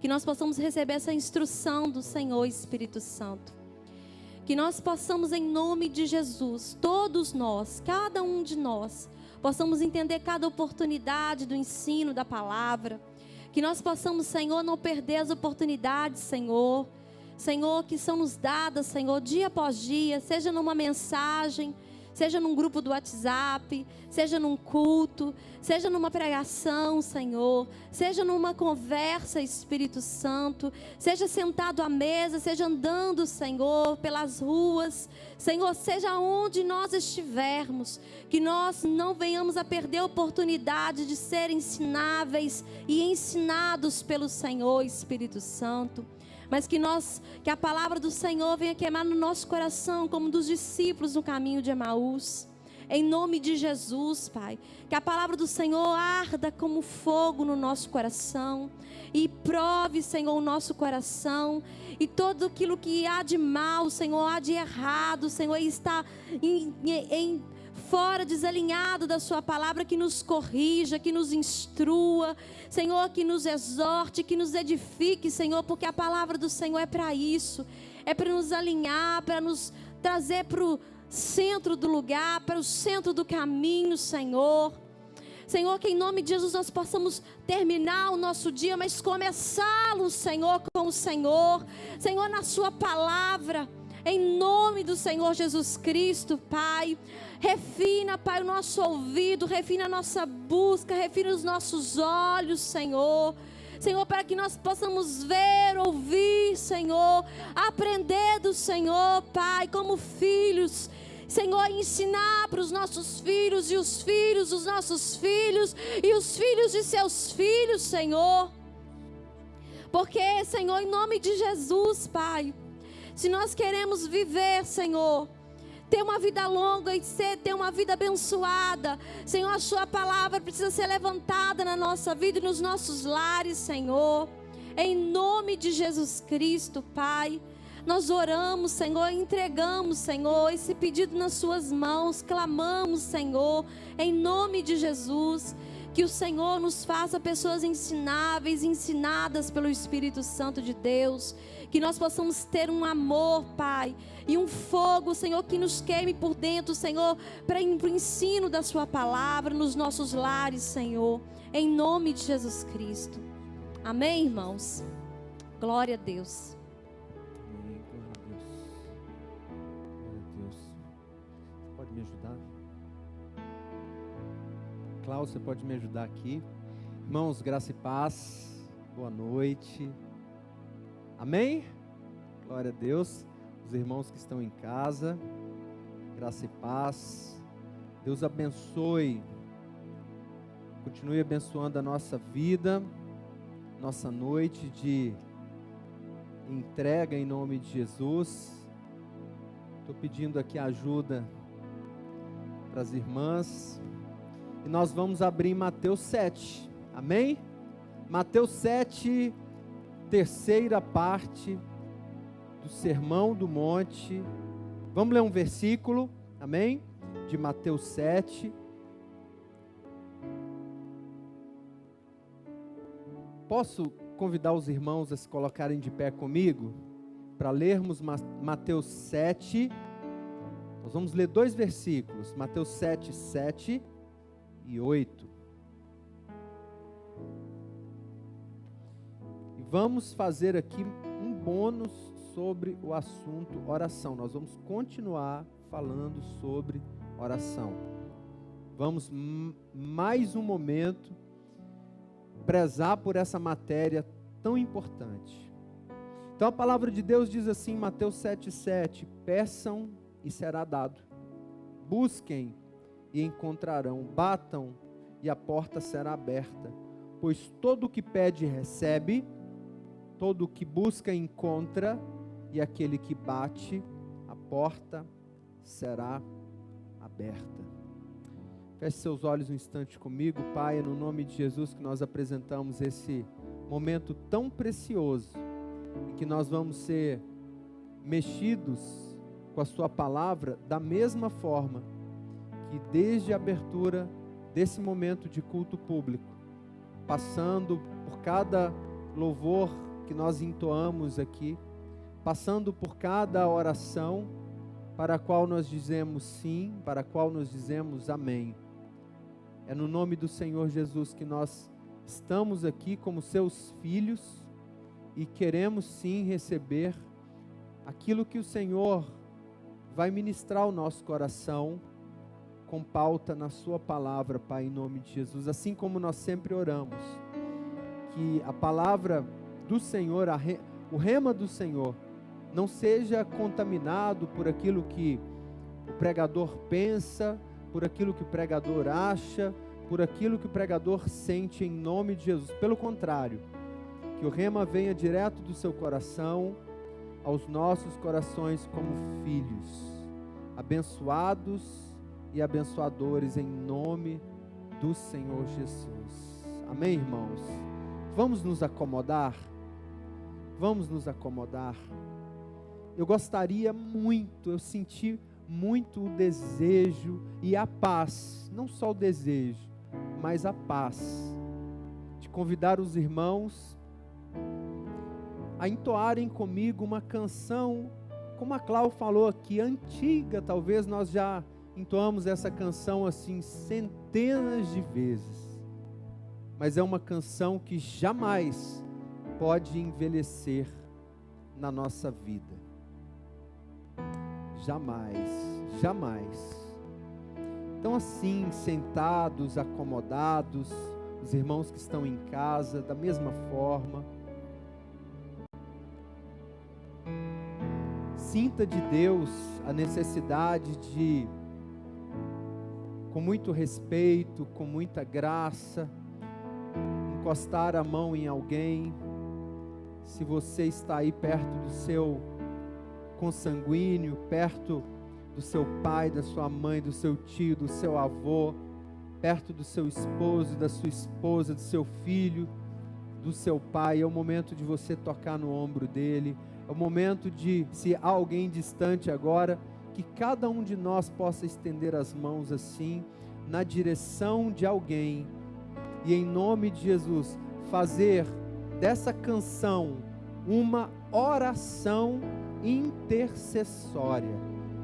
Que nós possamos receber essa instrução do Senhor, Espírito Santo. Que nós possamos, em nome de Jesus, todos nós, cada um de nós, possamos entender cada oportunidade do ensino da palavra. Que nós possamos, Senhor, não perder as oportunidades, Senhor, que são nos dadas, Senhor, dia após dia, seja numa mensagem, seja num grupo do WhatsApp, seja num culto, seja numa pregação, Senhor, seja numa conversa, Espírito Santo, seja sentado à mesa, seja andando, Senhor, pelas ruas, Senhor, seja onde nós estivermos, que nós não venhamos a perder a oportunidade de ser ensináveis e ensinados pelo Senhor, Espírito Santo. Mas que a palavra do Senhor venha queimar no nosso coração, como dos discípulos no caminho de Emaús. Em nome de Jesus, Pai. Que a palavra do Senhor arda como fogo no nosso coração. E prove, Senhor, o nosso coração. E tudo aquilo que há de mal, Senhor, há de errado, Senhor, está fora, desalinhado da sua palavra, que nos corrija, que nos instrua, Senhor, que nos exorte, que nos edifique, Senhor, porque a palavra do Senhor é para isso, é para nos alinhar, para nos trazer para o centro do lugar, para o centro do caminho, Senhor. Senhor, que em nome de Jesus nós possamos terminar o nosso dia, mas começá-lo, Senhor, com o Senhor, Senhor, na sua palavra. Em nome do Senhor Jesus Cristo, Pai, refina, Pai, o nosso ouvido, refina a nossa busca, refina os nossos olhos, Senhor. Senhor, para que nós possamos ver, ouvir, Senhor, aprender do Senhor, Pai, como filhos, Senhor, ensinar para os nossos filhos e os filhos dos nossos filhos e os filhos de seus filhos, Senhor. Porque, Senhor, em nome de Jesus, Pai, se nós queremos viver, Senhor, ter uma vida longa e ter uma vida abençoada, Senhor, a sua palavra precisa ser levantada na nossa vida e nos nossos lares, Senhor. Em nome de Jesus Cristo, Pai, nós oramos, Senhor, entregamos, Senhor, esse pedido nas suas mãos, clamamos, Senhor, em nome de Jesus. Que o Senhor nos faça pessoas ensináveis, ensinadas pelo Espírito Santo de Deus. Que nós possamos ter um amor, Pai, e um fogo, Senhor, que nos queime por dentro, Senhor, para o ensino da sua palavra nos nossos lares, Senhor. Em nome de Jesus Cristo. Amém, irmãos? Glória a Deus. Amém. Glória a Deus. Glória a Deus. Você pode me ajudar? Cláudio, você pode me ajudar aqui? Irmãos, graça e paz. Boa noite. Amém? Glória a Deus. Os irmãos que estão em casa, graça e paz. Deus abençoe. Continue abençoando a nossa vida, nossa noite de entrega em nome de Jesus. Estou pedindo aqui ajuda para as irmãs. E nós vamos abrir Mateus 7. Amém? Mateus 7, terceira parte do Sermão do Monte. Vamos ler um versículo, amém? De Mateus 7. Posso convidar os irmãos a se colocarem de pé comigo? Para lermos Mateus 7. Nós vamos ler dois versículos. Mateus 7, 7 e 8. E vamos fazer aqui um bônus sobre o assunto oração. Nós vamos continuar falando sobre oração. Vamos mais um momento prezar por essa matéria tão importante. Então a palavra de Deus diz assim em Mateus 7,7: peçam e será dado, busquem e encontrarão, batam e a porta será aberta, pois todo o que pede recebe, todo o que busca encontra, e aquele que bate, a porta será aberta. Feche seus olhos um instante comigo. Pai, é no nome de Jesus que nós apresentamos esse momento tão precioso, em que nós vamos ser mexidos com a sua palavra, da mesma forma que desde a abertura desse momento de culto público, passando por cada louvor que nós entoamos aqui, passando por cada oração para a qual nós dizemos sim, para a qual nós dizemos amém. É no nome do Senhor Jesus que nós estamos aqui como seus filhos e queremos sim receber aquilo que o Senhor vai ministrar ao nosso coração com pauta na sua palavra, Pai, em nome de Jesus. Assim como nós sempre oramos, que a palavra do Senhor, o rema do Senhor, não seja contaminado por aquilo que o pregador pensa, por aquilo que o pregador acha, por aquilo que o pregador sente, em nome de Jesus. Pelo contrário, que o rema venha direto do seu coração aos nossos corações como filhos, abençoados e abençoadores, em nome do Senhor Jesus. Amém, irmãos? Vamos nos acomodar? Vamos nos acomodar. Eu gostaria muito, eu senti muito o desejo e a paz, não só o desejo, mas a paz, de convidar os irmãos a entoarem comigo uma canção, como a Cláudia falou aqui, antiga. Talvez nós já entoamos essa canção assim centenas de vezes, mas é uma canção que jamais pode envelhecer na nossa vida. Jamais, jamais. Então assim, sentados, acomodados, os irmãos que estão em casa, da mesma forma, sinta de Deus a necessidade de, com muito respeito, com muita graça, encostar a mão em alguém. Se você está aí perto do seu consanguíneo, perto do seu pai, da sua mãe, do seu tio, do seu avô, perto do seu esposo, da sua esposa, do seu filho, do seu pai, é o momento de você tocar no ombro dele. É o momento de, se há alguém distante agora, que cada um de nós possa estender as mãos assim, na direção de alguém, e em nome de Jesus, fazer dessa canção uma oração intercessória,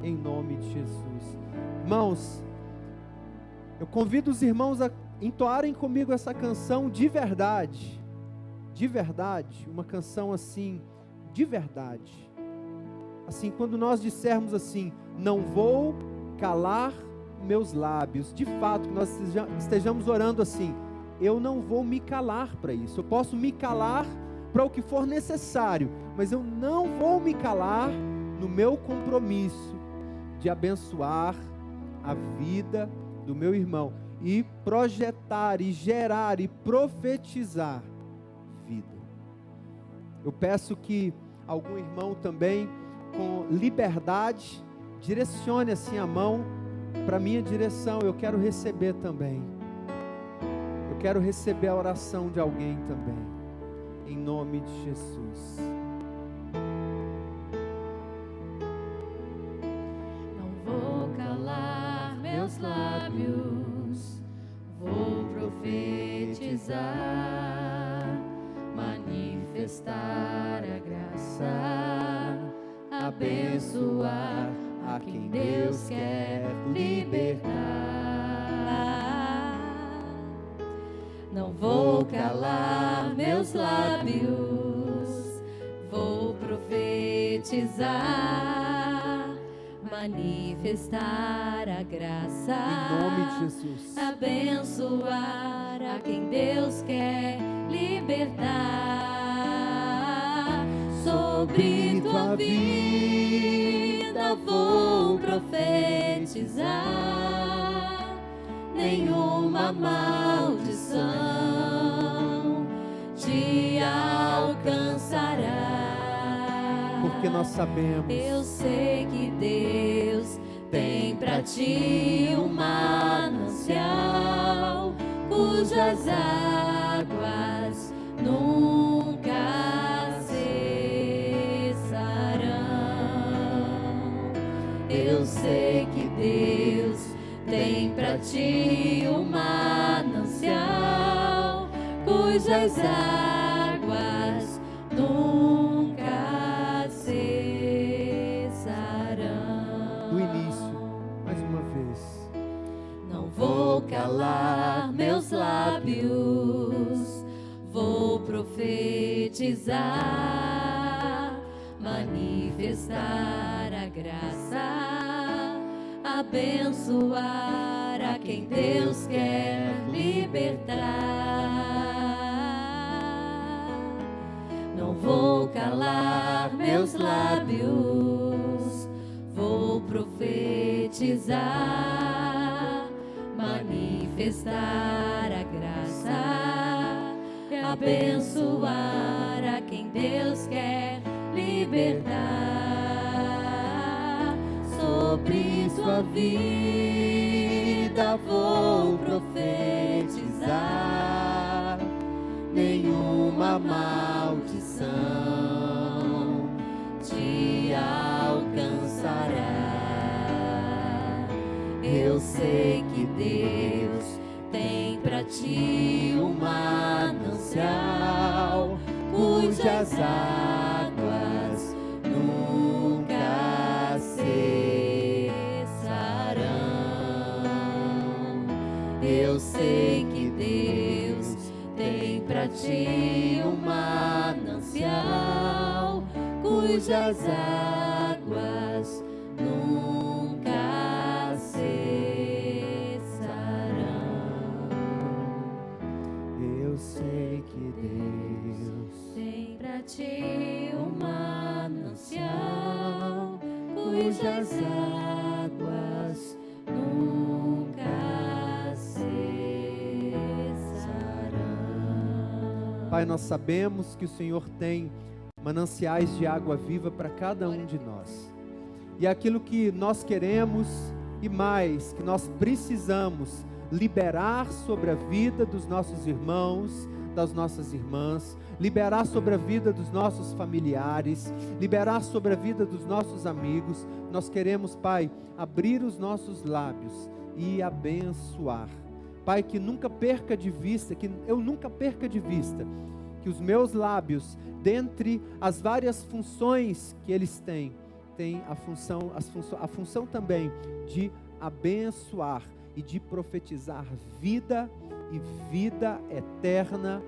em nome de Jesus. Irmãos, eu convido os irmãos a entoarem comigo essa canção de verdade, uma canção assim, de verdade. Assim, quando nós dissermos assim, não vou calar meus lábios, de fato, que nós estejamos orando assim, eu não vou me calar para isso. Eu posso me calar para o que for necessário, mas eu não vou me calar no meu compromisso de abençoar a vida do meu irmão e projetar e gerar e profetizar vida. Eu peço que algum irmão também, com liberdade, direcione assim a mão para a minha direção. Eu quero receber também. Eu quero receber a oração de alguém também, em nome de Jesus. Não vou calar meus lábios, vou profetizar, manifestar a graça, abençoar a quem Deus quer libertar. Não vou calar meus lábios, vou profetizar, manifestar a graça, Em nome de Jesus. abençoar a quem Deus quer libertar. Sobre tua vida vou profetizar, nenhuma maldição te alcançará. Porque nós sabemos, Eu sei que Deus tem pra ti um manancial cujas águas nunca cessarão. Eu sei que Deus tem pra ti um manancial cujas águas nunca cessarão. do início, mais uma vez. Não vou calar meus lábios, vou profetizar, manifestar a graça, abençoar a quem Deus quer libertar. Não vou calar meus lábios, vou profetizar, manifestar a graça, abençoar a quem Deus quer libertar. Sobre sua vida vou profetizar, nenhuma maldição te alcançará. Eu sei que Deus tem pra ti um manancial cujas águas nunca cessarão. Eu sei que Deus tem pra ti um manancial cujas águas nunca cessarão. Eu sei que Deus Tem pra ti um manancial cujas águas nunca cessarão. Pai, nós sabemos que o Senhor tem mananciais de água viva para cada um de nós. E aquilo que nós queremos e mais, que nós precisamos liberar sobre a vida dos nossos irmãos, das nossas irmãs, liberar sobre a vida dos nossos familiares, liberar sobre a vida dos nossos amigos. Nós queremos, Pai, abrir os nossos lábios e abençoar. Pai, que nunca perca de vista, que eu nunca perca de vista, que os meus lábios, dentre as várias funções que eles têm a função também de abençoar e de profetizar vida e vida eterna,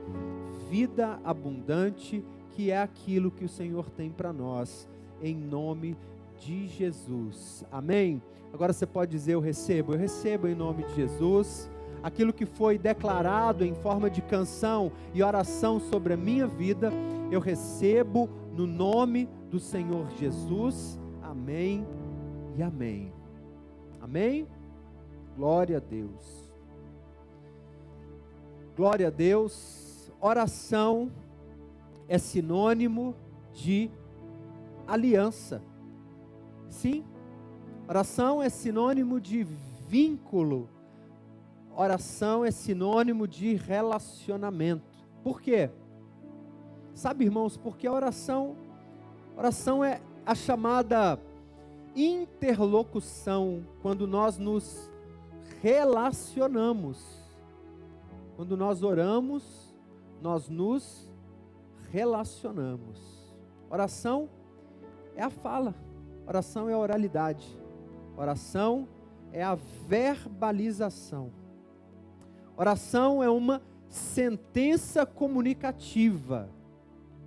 vida abundante, que é aquilo que o Senhor tem para nós, em nome de Jesus. Amém? Agora você pode dizer: eu recebo em nome de Jesus. Aquilo que foi declarado em forma de canção e oração sobre a minha vida, eu recebo no nome do Senhor Jesus. Amém e amém. Amém? Glória a Deus. Glória a Deus. Oração é sinônimo de aliança. Sim, oração é sinônimo de vínculo. Oração é sinônimo de relacionamento. Por quê? Sabe, irmãos, porque a oração é a chamada interlocução, quando nós nos relacionamos. Quando nós oramos, nós nos relacionamos. Oração é a fala, oração é a oralidade, oração é a verbalização. Oração é uma sentença comunicativa.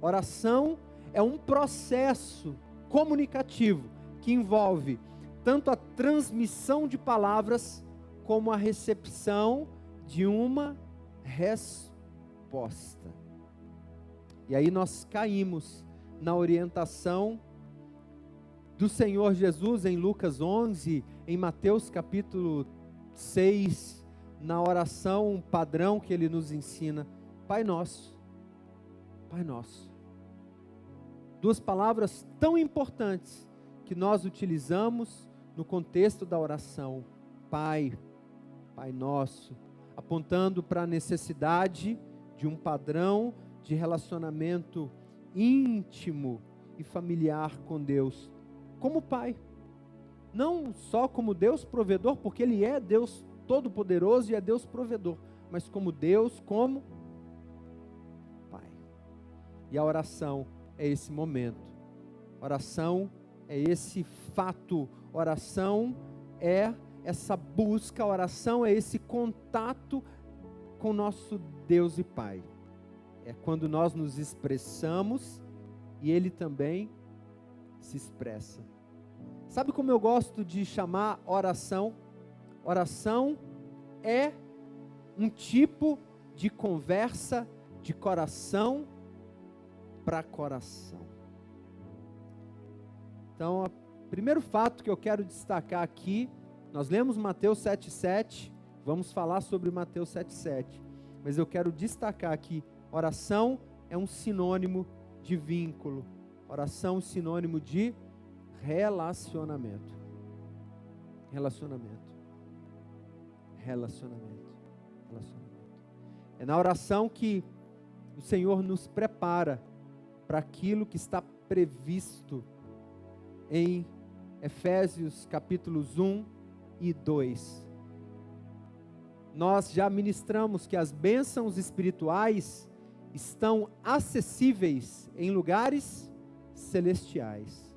Oração é um processo comunicativo que envolve tanto a transmissão de palavras como a recepção de uma resposta. E aí nós caímos na orientação do Senhor Jesus em Lucas 11, em Mateus capítulo 6, na oração padrão que ele nos ensina: Pai Nosso. Pai Nosso. Duas palavras tão importantes que nós utilizamos no contexto da oração. Pai, Pai Nosso, apontando para a necessidade de um padrão de relacionamento íntimo e familiar com Deus, como Pai. Não só como Deus provedor, porque Ele é Deus Todo-Poderoso e é Deus provedor, mas como Deus, como Pai. E a oração é esse momento, oração é esse fato, oração é essa busca, oração é esse contato com nosso Deus e Pai. É quando nós nos expressamos e Ele também se expressa. Sabe como eu gosto de chamar oração? Oração é um tipo de conversa de coração para coração. Então, o primeiro fato que eu quero destacar aqui, nós lemos Mateus 7,7, vamos falar sobre Mateus 7,7, mas eu quero destacar aqui, oração é um sinônimo de vínculo, oração é um sinônimo de relacionamento. Relacionamento. É na oração que o Senhor nos prepara para aquilo que está previsto em Efésios capítulos 1 e 2. Nós já ministramos que as bênçãos espirituais estão acessíveis em lugares celestiais.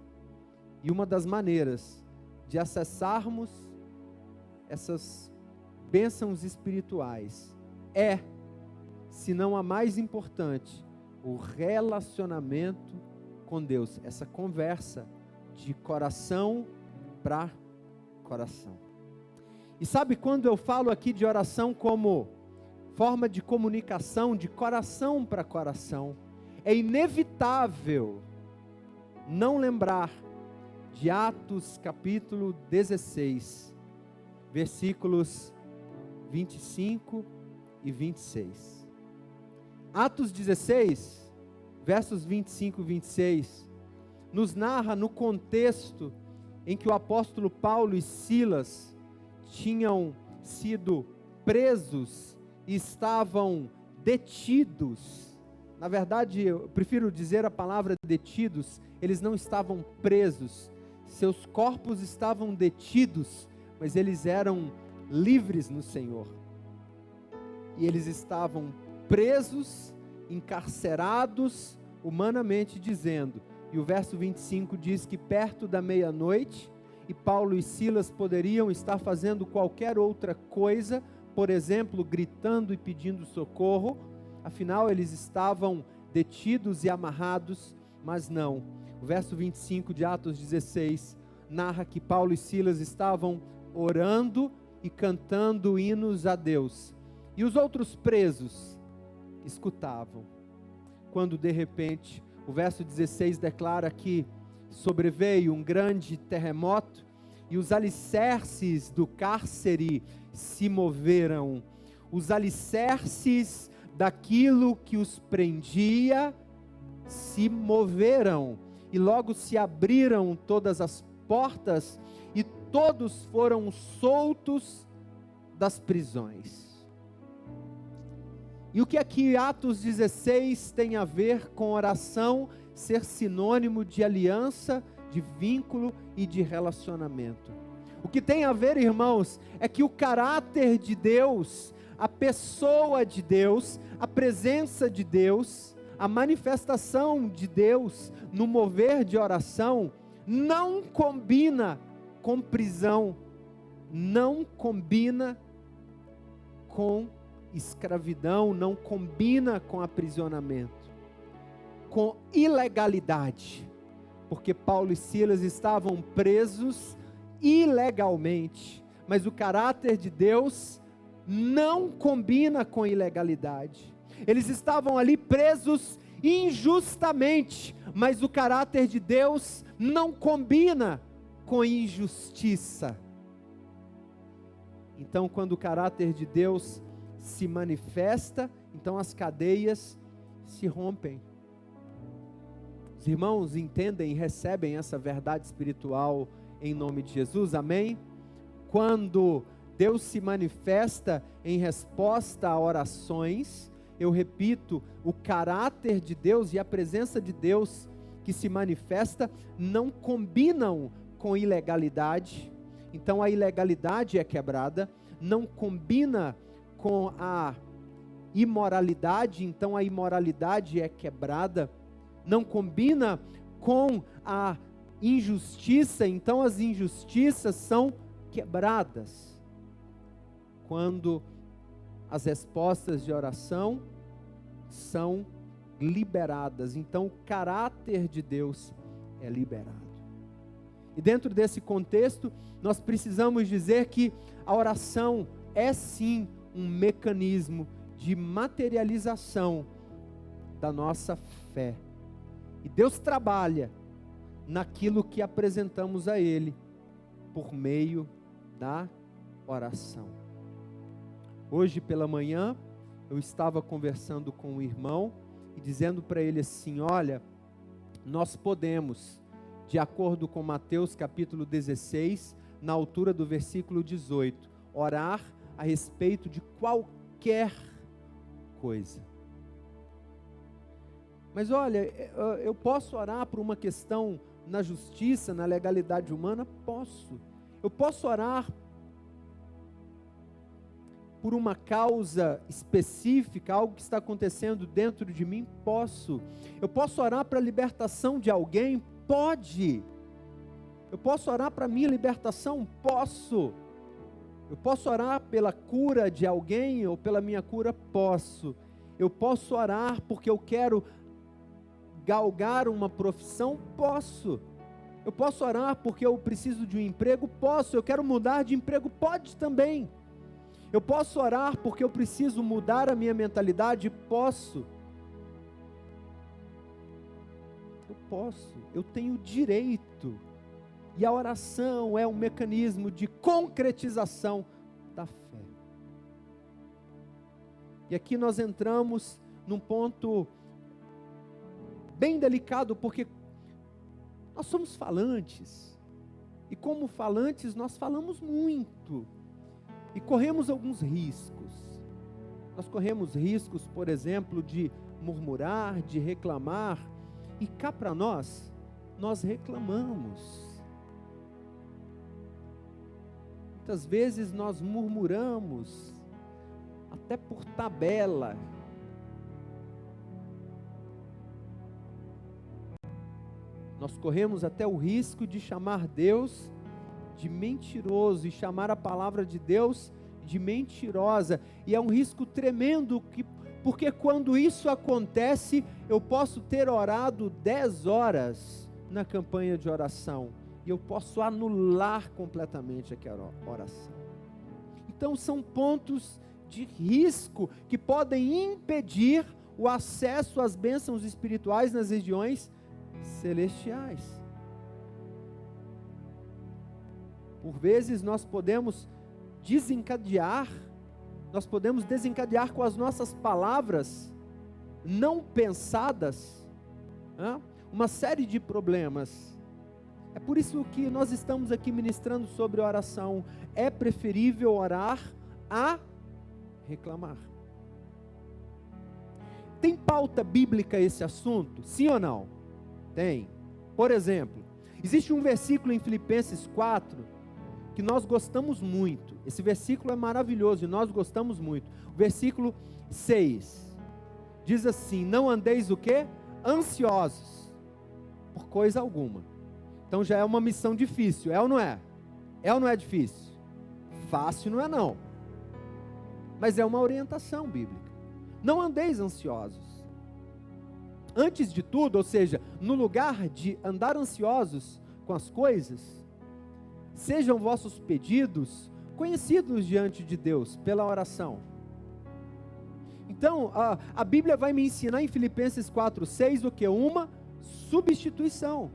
E uma das maneiras de acessarmos essas bênçãos espirituais é, se não a mais importante, o relacionamento com Deus, essa conversa de coração para coração. E sabe quando eu falo aqui de oração como forma de comunicação de coração para coração, é inevitável não lembrar de Atos capítulo 16, versículos 25 e 26. Atos 16, versos 25 e 26, nos narra no contexto em que o apóstolo Paulo e Silas tinham sido presos e estavam detidos. Na verdade, eu prefiro dizer a palavra detidos, eles não estavam presos, seus corpos estavam detidos, mas eles eram livres no Senhor. E eles estavam presos, encarcerados, humanamente dizendo. E o verso 25 diz que perto da meia-noite, e Paulo e Silas poderiam estar fazendo qualquer outra coisa, por exemplo, gritando e pedindo socorro, afinal eles estavam detidos e amarrados, mas não. O verso 25 de Atos 16 narra que Paulo e Silas estavam orando e cantando hinos a Deus. E os outros presos escutavam. Quando de repente, o verso 16 declara que sobreveio um grande terremoto e os alicerces do cárcere se moveram. Os alicerces daquilo que os prendia se moveram. E logo se abriram todas as portas e todos foram soltos das prisões. E o que aqui Atos 16 tem a ver com oração ser sinônimo de aliança, de vínculo e de relacionamento? O que tem a ver, irmãos, é que o caráter de Deus, a pessoa de Deus, a presença de Deus, a manifestação de Deus no mover de oração, não combina com prisão, não combina com escravidão, não combina com aprisionamento, com ilegalidade, porque Paulo e Silas estavam presos ilegalmente, mas o caráter de Deus não combina com ilegalidade. Eles estavam ali presos injustamente, mas o caráter de Deus não combina com injustiça. Então, quando o caráter de Deus se manifesta, então as cadeias se rompem. Os irmãos entendem e recebem essa verdade espiritual em nome de Jesus, amém? Quando Deus se manifesta em resposta a orações, eu repito, o caráter de Deus e a presença de Deus que se manifesta não combinam com ilegalidade, então a ilegalidade é quebrada, não combina com a imoralidade, então a imoralidade é quebrada, não combina com a injustiça, então as injustiças são quebradas. Quando as respostas de oração são liberadas, então o caráter de Deus é liberado. E dentro desse contexto, nós precisamos dizer que a oração é sim um mecanismo de materialização da nossa fé. E Deus trabalha naquilo que apresentamos a Ele por meio da oração. Hoje pela manhã, eu estava conversando com um irmão e dizendo para ele assim: olha, nós podemos, de acordo com Mateus capítulo 16, na altura do versículo 18, orar a respeito de qualquer coisa. Mas olha, eu posso orar por uma questão na justiça, na legalidade humana? Posso. Eu posso orar por uma causa específica, algo que está acontecendo dentro de mim? Posso. Eu posso orar para a libertação de alguém? Pode. Eu posso orar para a minha libertação? Posso. Eu posso orar pela cura de alguém ou pela minha cura? Posso. Eu posso orar porque eu quero galgar uma profissão? Posso. Eu posso orar porque eu preciso de um emprego? Posso. Eu quero mudar de emprego? Pode também. Eu posso orar porque eu preciso mudar a minha mentalidade? Posso. Eu posso. Eu tenho direito. E a oração é um mecanismo de concretização da fé. E aqui nós entramos num ponto bem delicado, porque nós somos falantes. E como falantes nós falamos muito. E corremos alguns riscos. Nós corremos riscos, por exemplo, de murmurar, de reclamar. E cá para nós reclamamos. Muitas vezes nós murmuramos, até por tabela. Nós corremos até o risco de chamar Deus de mentiroso e chamar a palavra de Deus de mentirosa. E é um risco tremendo, porque quando isso acontece, eu posso ter orado 10 horas na campanha de oração. E eu posso anular completamente aquela oração. Então são pontos de risco que podem impedir o acesso às bênçãos espirituais nas regiões celestiais. Por vezes nós podemos desencadear com as nossas palavras não pensadas, uma série de problemas. É por isso que nós estamos aqui ministrando sobre oração. É preferível orar a reclamar. Tem pauta bíblica esse assunto? Sim ou não? Tem. Por exemplo, existe um versículo em Filipenses 4 que nós gostamos muito. Esse versículo é maravilhoso e nós gostamos muito. O versículo 6 diz assim: não andeis o quê? Ansiosos por coisa alguma. Então já é uma missão difícil, é ou não é? É ou não é difícil? Fácil não é não. Mas é uma orientação bíblica. Não andeis ansiosos. Antes de tudo, ou seja, no lugar de andar ansiosos com as coisas, sejam vossos pedidos conhecidos diante de Deus pela oração. Então, a Bíblia vai me ensinar em Filipenses 4:6 o que? Uma substituição.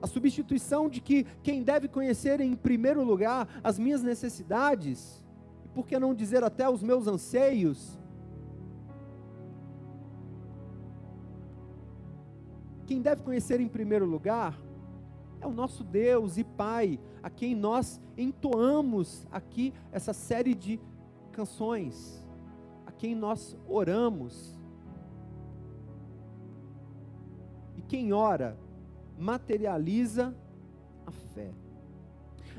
A substituição de que quem deve conhecer em primeiro lugar as minhas necessidades, e por que não dizer até os meus anseios, quem deve conhecer em primeiro lugar é o nosso Deus e Pai, a quem nós entoamos aqui essa série de canções, a quem nós oramos. E quem ora materializa a fé.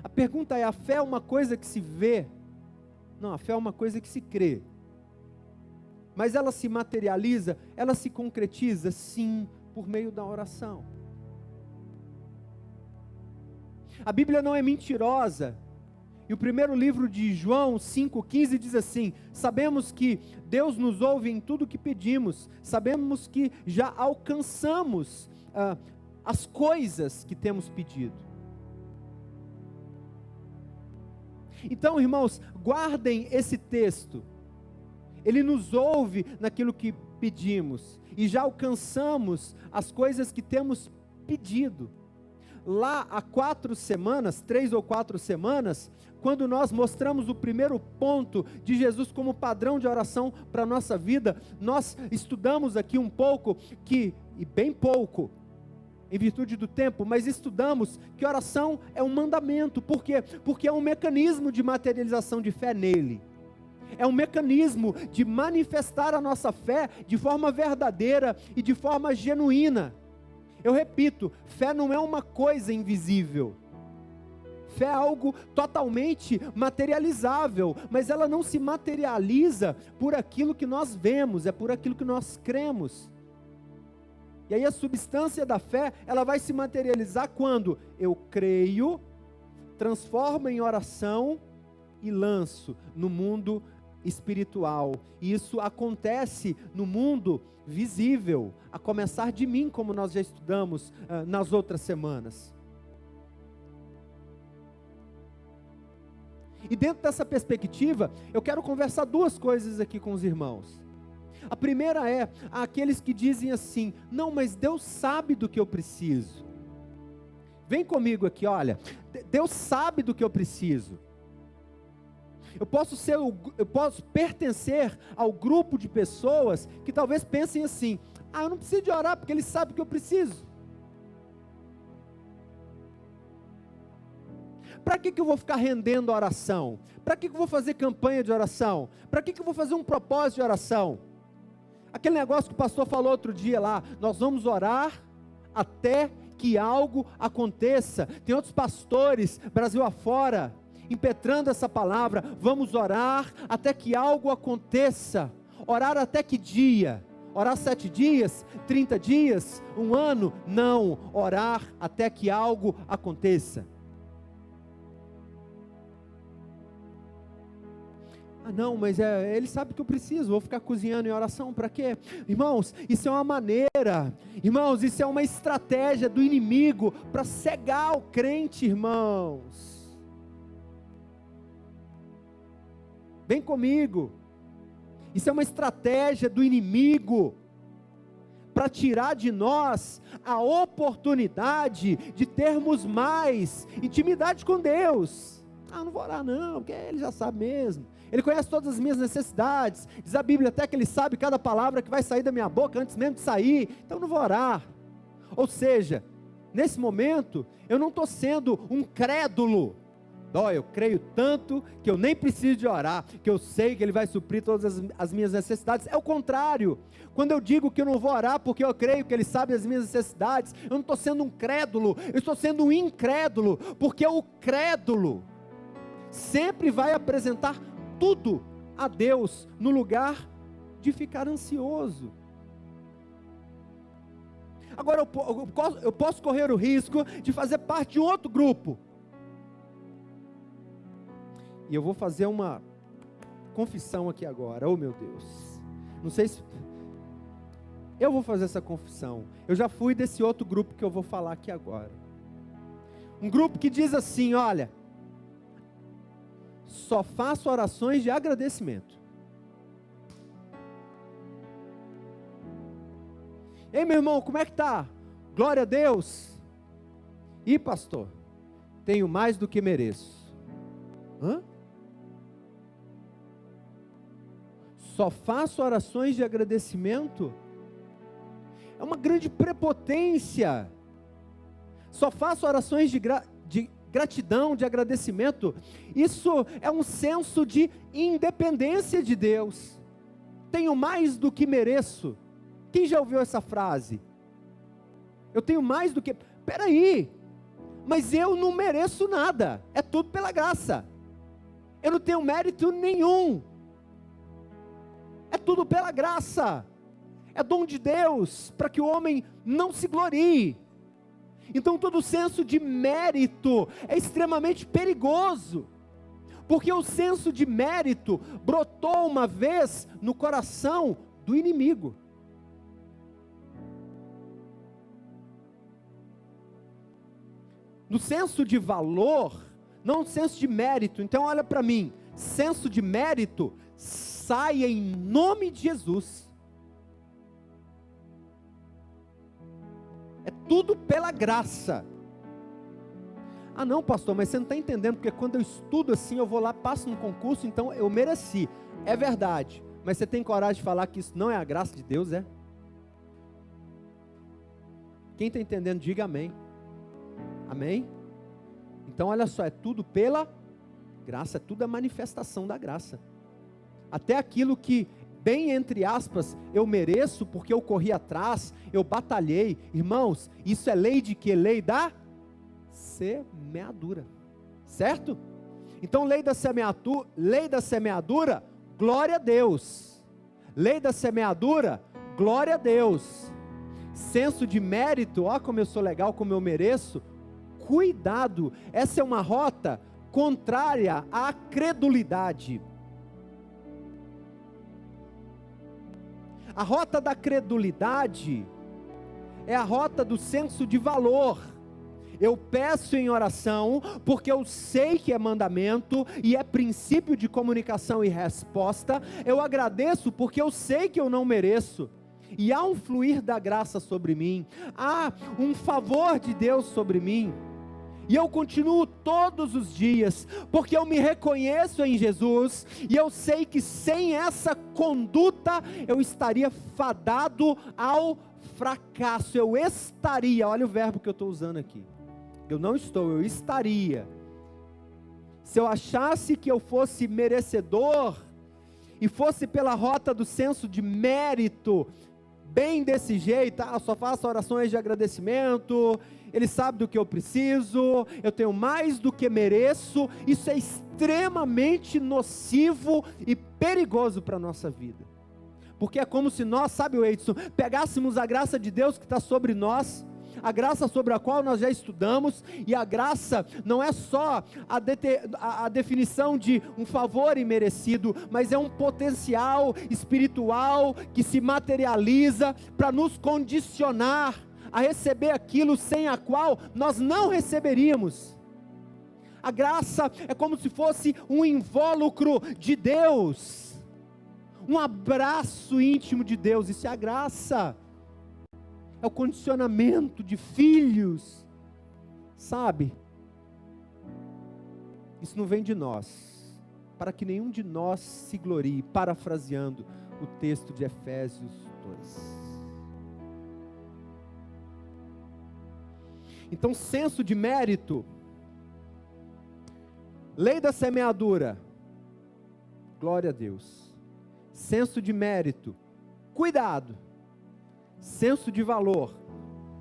A pergunta é: a fé é uma coisa que se vê? Não, a fé é uma coisa que se crê. Mas ela se materializa, ela se concretiza, sim, por meio da oração. A Bíblia não é mentirosa. E o primeiro livro de João 5,15 diz assim: sabemos que Deus nos ouve em tudo o que pedimos, sabemos que já alcançamos as coisas que temos pedido. Então, irmãos, guardem esse texto. Ele nos ouve naquilo que pedimos e já alcançamos as coisas que temos pedido. Lá há 4 semanas, 3 ou 4 semanas, quando nós mostramos o primeiro ponto de Jesus como padrão de oração para a nossa vida, nós estudamos aqui um pouco e bem pouco, em virtude do tempo, mas estudamos que oração é um mandamento. Por quê? Porque é um mecanismo de materialização de fé nele. É um mecanismo de manifestar a nossa fé de forma verdadeira e de forma genuína. Eu repito, fé não é uma coisa invisível. Fé é algo totalmente materializável, mas ela não se materializa por aquilo que nós vemos, é por aquilo que nós cremos. E aí a substância da fé, ela vai se materializar quando eu creio, transformo em oração e lanço no mundo espiritual. E isso acontece no mundo visível, a começar de mim, como nós já estudamos nas outras semanas. E dentro dessa perspectiva, eu quero conversar 2 coisas aqui com os irmãos. A primeira é aqueles que dizem assim: não, mas Deus sabe do que eu preciso. Vem comigo aqui, olha, Deus sabe do que eu preciso. Eu posso pertencer ao grupo de pessoas que talvez pensem assim: eu não preciso de orar porque Ele sabe o que eu preciso. Para que eu vou ficar rendendo a oração? Para que eu vou fazer campanha de oração? Para que eu vou fazer um propósito de oração? Aquele negócio que o pastor falou outro dia lá, nós vamos orar até que algo aconteça. Tem outros pastores, Brasil afora, impetrando essa palavra: vamos orar até que algo aconteça. Orar até que dia? Orar 7 dias, 30 dias, 1 ano? Não, orar até que algo aconteça. Não, mas Ele sabe que eu preciso, vou ficar cozinhando em oração, para quê? Irmãos, isso é uma maneira, irmãos, isso é uma estratégia do inimigo para cegar o crente, irmãos. Vem comigo, isso é uma estratégia do inimigo para tirar de nós a oportunidade de termos mais intimidade com Deus. Não vou orar não, porque Ele já sabe mesmo. Ele conhece todas as minhas necessidades. Diz a Bíblia até que Ele sabe cada palavra que vai sair da minha boca antes mesmo de sair. Então não vou orar. Ou seja, nesse momento, eu não estou sendo um crédulo. Eu creio tanto que eu nem preciso de orar, que eu sei que Ele vai suprir todas as minhas necessidades. É o contrário. Quando eu digo que eu não vou orar porque eu creio que Ele sabe as minhas necessidades, eu não estou sendo um crédulo, eu estou sendo um incrédulo, porque o crédulo sempre vai apresentar tudo a Deus no lugar de ficar ansioso. Agora eu posso correr o risco de fazer parte de um outro grupo. E eu vou fazer uma confissão aqui agora. Oh meu Deus, não sei se eu vou fazer essa confissão. Eu já fui desse outro grupo que eu vou falar aqui agora. Um grupo que diz assim: olha, só faço orações de agradecimento. Ei, meu irmão, como é que tá? Glória a Deus. E pastor, tenho mais do que mereço. Só faço orações de agradecimento? É uma grande prepotência. Só faço orações de gratidão, de agradecimento. Isso é um senso de independência de Deus. Tenho mais do que mereço. Quem já ouviu essa frase? Eu tenho mais do que... Peraí, mas eu não mereço nada, é tudo pela graça. Eu não tenho mérito nenhum. É tudo pela graça. É dom de Deus, para que o homem não se glorie. Então todo senso de mérito é extremamente perigoso, porque o senso de mérito brotou uma vez no coração do inimigo. no senso de valor, não no senso de mérito. Então olha para mim, senso de mérito, saia em nome de Jesus. É tudo pela graça. Ah não, pastor, mas você não está entendendo, porque quando eu estudo assim, eu vou lá, passo no concurso, então eu mereci. É verdade, mas você tem coragem de falar que isso não é a graça de Deus, é? Quem está entendendo, diga amém. Amém? Então olha só, é tudo pela graça, tudo é manifestação da graça. Até aquilo que, bem entre aspas, eu mereço, porque eu corri atrás, eu batalhei. Irmãos, isso é lei de quê? Lei da semeadura, certo? Então lei da semeadura, glória a Deus. Lei da semeadura, glória a Deus. Senso de mérito, ó como eu sou legal, como eu mereço, cuidado, essa é uma rota contrária à credulidade. A rota da credulidade é a rota do senso de valor. Eu peço em oração, porque eu sei que é mandamento, e é princípio de comunicação e resposta. Eu agradeço, porque eu sei que eu não mereço, e há um fluir da graça sobre mim, há um favor de Deus sobre mim, e eu continuo todos os dias, porque eu me reconheço em Jesus, e eu sei que sem essa conduta, eu estaria fadado ao fracasso. Eu estaria, olha o verbo que eu estou usando aqui, eu não estou, eu estaria. Se eu achasse que eu fosse merecedor, e fosse pela rota do senso de mérito, bem desse jeito, só faço orações de agradecimento, Ele sabe do que eu preciso, eu tenho mais do que mereço, isso é extremamente nocivo e perigoso para a nossa vida, porque é como se nós, sabe, Edson, pegássemos a graça de Deus que está sobre nós, a graça sobre a qual nós já estudamos, e a graça não é só a definição de um favor imerecido, mas é um potencial espiritual que se materializa para nos condicionar a receber aquilo sem a qual nós não receberíamos. A graça é como se fosse um invólucro de Deus, um abraço íntimo de Deus, isso é a graça. É o condicionamento de filhos, sabe? Isso não vem de nós, para que nenhum de nós se glorie, parafraseando o texto de Efésios 2. Então, senso de mérito, lei da semeadura, glória a Deus. Senso de mérito, cuidado. Senso de valor,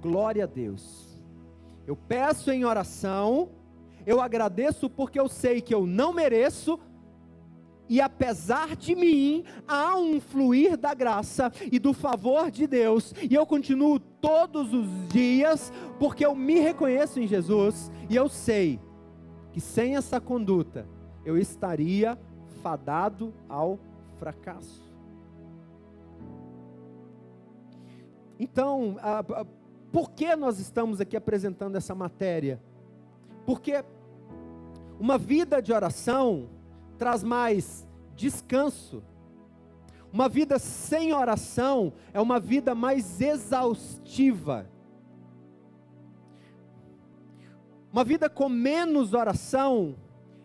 glória a Deus. Eu peço em oração, eu agradeço porque eu sei que eu não mereço, e apesar de mim, há um fluir da graça e do favor de Deus, e eu continuo todos os dias, porque eu me reconheço em Jesus, e eu sei que sem essa conduta, eu estaria fadado ao fracasso. Então, por que nós estamos aqui apresentando essa matéria? Porque uma vida de oração traz mais descanso. Uma vida sem oração é uma vida mais exaustiva. Uma vida com menos oração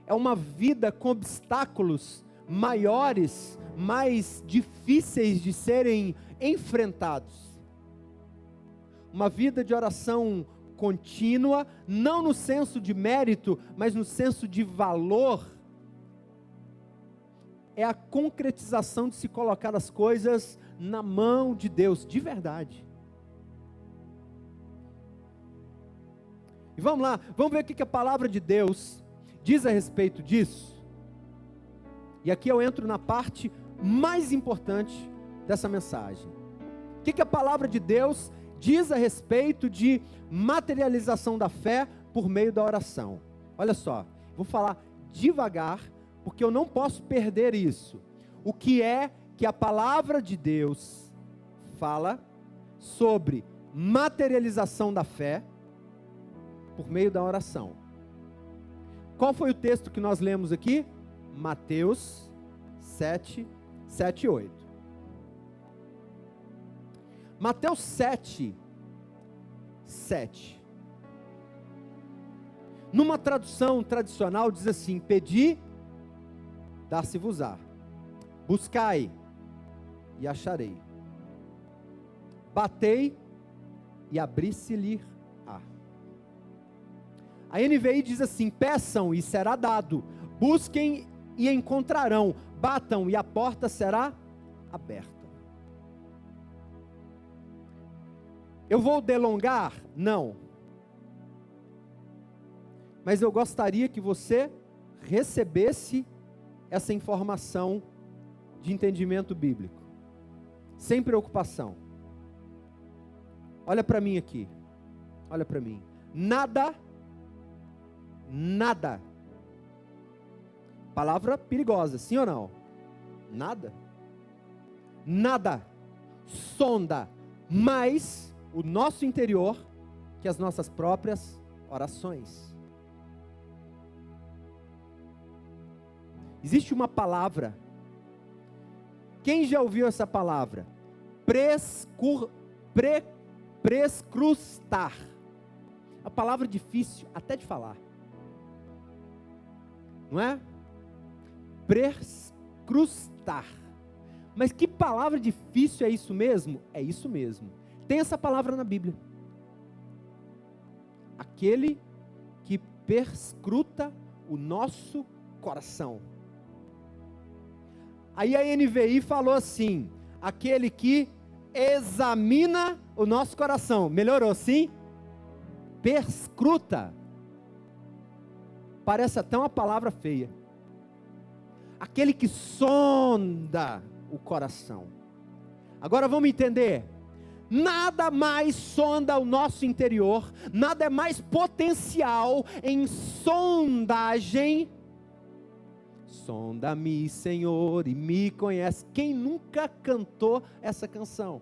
é uma vida com obstáculos maiores, mais difíceis de serem enfrentados. Uma vida de oração contínua, não no senso de mérito, mas no senso de valor, é a concretização de se colocar as coisas na mão de Deus, de verdade. E vamos lá, vamos ver o que a palavra de Deus diz a respeito disso. E aqui eu entro na parte mais importante dessa mensagem. O que a palavra de Deus diz a respeito de materialização da fé por meio da oração? Olha só, vou falar devagar, porque eu não posso perder isso. O que é que a palavra de Deus fala sobre materialização da fé por meio da oração. Qual foi o texto que nós lemos aqui? Mateus 7, 7 e 8. Mateus 7, 7. Numa tradução tradicional diz assim: pedi, dar-se-vos-á. Buscai, e acharei. Batei, e abri-se-lhe-á. A NVI diz assim: peçam, e será dado. Busquem, e encontrarão. Batam, e a porta será aberta. Eu vou delongar? Não. Mas eu gostaria que você recebesse essa informação de entendimento bíblico, sem preocupação. Olha para mim aqui, olha para mim. Nada, palavra perigosa, sim ou não? Nada sonda mais o nosso interior que as nossas próprias orações. Existe uma palavra. Quem já ouviu essa palavra? Prescrustar. A palavra difícil até de falar. Não é? Prescrustar. Mas que palavra difícil é isso mesmo? É isso mesmo. Tem essa palavra na Bíblia. Aquele que perscruta o nosso coração. Aí a NVI falou assim: aquele que examina o nosso coração. Melhorou, sim? Perscruta. Parece até uma palavra feia. Aquele que sonda o coração. Agora vamos entender. Nada mais sonda o nosso interior, nada é mais potencial em sondagem. Sonda-me, Senhor, e me conhece. Quem nunca cantou essa canção?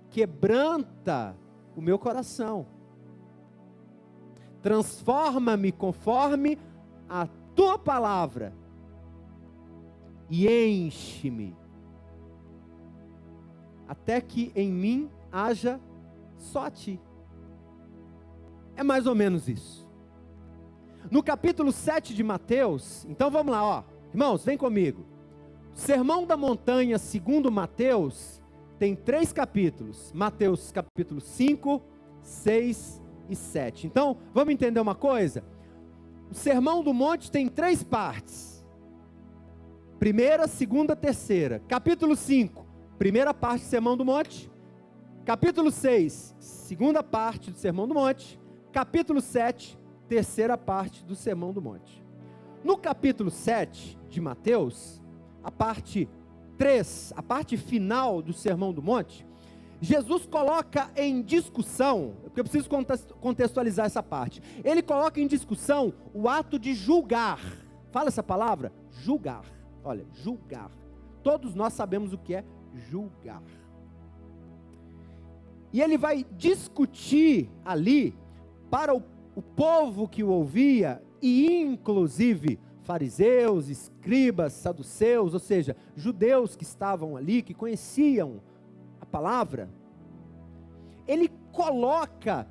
Quebranta o meu coração. Transforma-me conforme a tua palavra. E enche-me. Até que em mim haja só a ti. É mais ou menos isso. No capítulo 7 de Mateus, então vamos lá, ó. Irmãos, vem comigo. Sermão da Montanha, segundo Mateus, tem 3 capítulos. Mateus capítulo 5, 6 e 7. Então, vamos entender uma coisa? O Sermão do Monte tem 3 partes. Primeira, segunda, terceira. Capítulo 5, primeira parte do Sermão do Monte. Capítulo 6, segunda parte do Sermão do Monte. Capítulo 7, terceira parte do Sermão do Monte. No capítulo 7 de Mateus, a parte 3, a parte final do Sermão do Monte, Jesus coloca em discussão, porque eu preciso contextualizar essa parte. Ele coloca em discussão o ato de julgar. Fala essa palavra? Julgar. Olha, julgar. Todos nós sabemos o que é julgar. E ele vai discutir ali para o povo que o ouvia, e inclusive fariseus, escribas, saduceus, ou seja, judeus que estavam ali, que conheciam a palavra. Ele coloca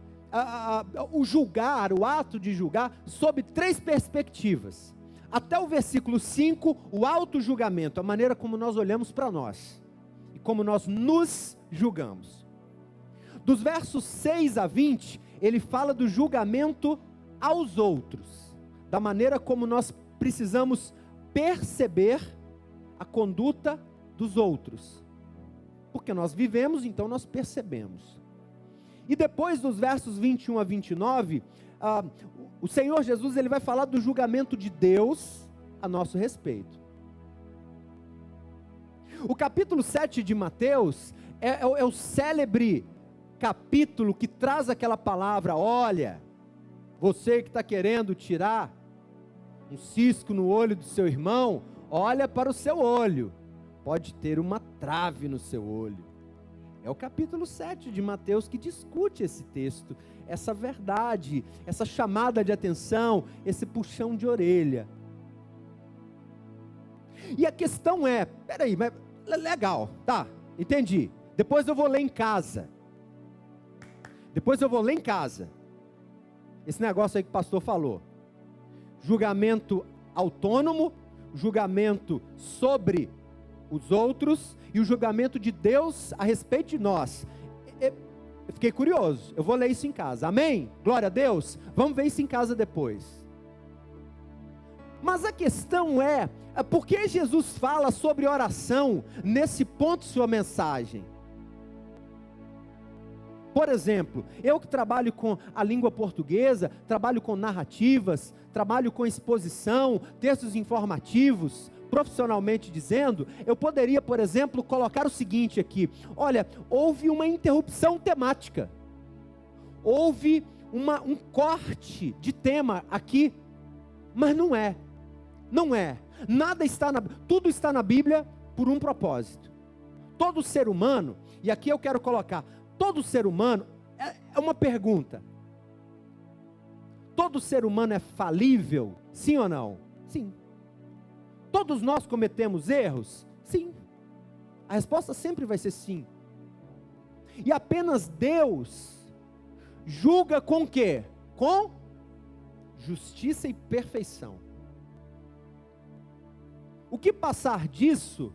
o julgar, o ato de julgar, sob 3 perspectivas. Até o versículo 5, o auto-julgamento, a maneira como nós olhamos para nós, e como nós nos julgamos. Dos versos 6 a 20, ele fala do julgamento aos outros, da maneira como nós precisamos perceber a conduta dos outros, porque nós vivemos, então nós percebemos. E depois dos versos 21 a 29, o Senhor Jesus ele vai falar do julgamento de Deus a nosso respeito. O capítulo 7 de Mateus é o célebre capítulo que traz aquela palavra: olha, você que está querendo tirar um cisco no olho do seu irmão, olha para o seu olho, pode ter uma trave no seu olho. É o capítulo 7 de Mateus que discute esse texto. essa verdade, essa chamada de atenção, esse puxão de orelha. E a questão é, peraí, mas legal, tá, entendi. Depois eu vou ler em casa. Esse negócio aí que o pastor falou. Julgamento autônomo, julgamento sobre os outros e o julgamento de Deus a respeito de nós. Eu fiquei curioso, eu vou ler isso em casa, amém? Glória a Deus, vamos ver isso em casa depois. Mas a questão é por que Jesus fala sobre oração nesse ponto de sua mensagem? Por exemplo, eu que trabalho com a língua portuguesa, trabalho com narrativas, trabalho com exposição, textos informativos, profissionalmente dizendo, eu poderia, por exemplo, colocar o seguinte aqui: olha, houve uma interrupção temática, houve um corte de tema aqui, mas não é, tudo está na Bíblia por um propósito. Todo ser humano, e aqui eu quero colocar, todo ser humano, é uma pergunta, todo ser humano é falível, sim ou não? Sim. Todos nós cometemos erros? Sim. A resposta sempre vai ser sim. E apenas Deus julga com o quê? Com justiça e perfeição. O que passar disso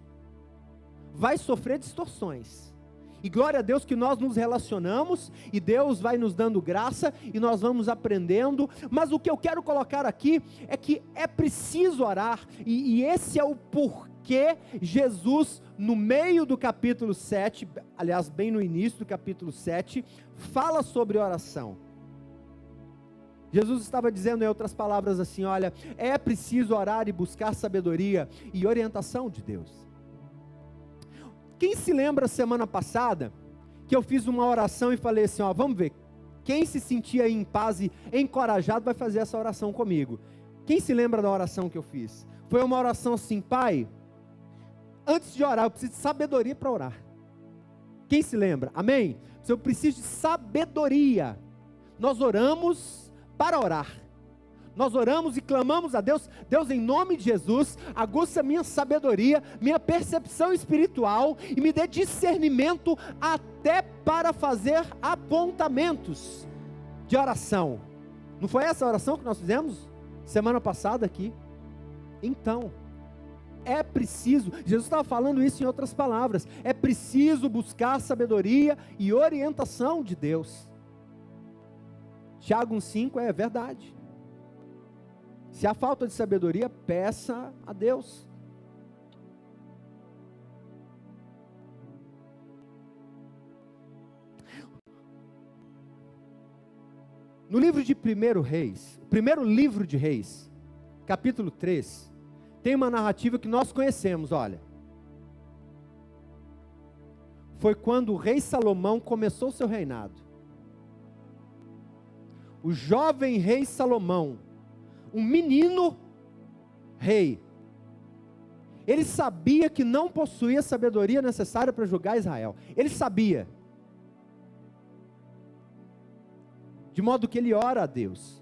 vai sofrer distorções. E glória a Deus que nós nos relacionamos, e Deus vai nos dando graça, e nós vamos aprendendo, mas o que eu quero colocar aqui, é que é preciso orar, e esse é o porquê Jesus, no meio do capítulo 7, aliás, bem no início do capítulo 7, fala sobre oração. Jesus estava dizendo em outras palavras assim, olha, é preciso orar e buscar sabedoria e orientação de Deus. Quem se lembra semana passada, que eu fiz uma oração e falei assim, ó, vamos ver, quem se sentia em paz e encorajado vai fazer essa oração comigo. Quem se lembra da oração que eu fiz? Foi uma oração assim, Pai, antes de orar, eu preciso de sabedoria para orar. Quem se lembra? Amém? Eu preciso de sabedoria. Nós oramos para orar. Nós oramos e clamamos a Deus, Deus, em nome de Jesus, aguça minha sabedoria, minha percepção espiritual e me dê discernimento até para fazer apontamentos de oração. Não foi essa a oração que nós fizemos semana passada aqui? Então, é preciso, Jesus estava falando isso em outras palavras, é preciso buscar sabedoria e orientação de Deus. Tiago 1,5 é verdade. Se há falta de sabedoria, peça a Deus. No livro de 1 Reis, o primeiro livro de Reis, capítulo 3, tem uma narrativa que nós conhecemos, olha. Foi quando o rei Salomão começou seu reinado. O jovem rei Salomão, um menino rei, ele sabia que não possuía a sabedoria necessária para julgar Israel. Ele sabia. De modo que ele ora a Deus.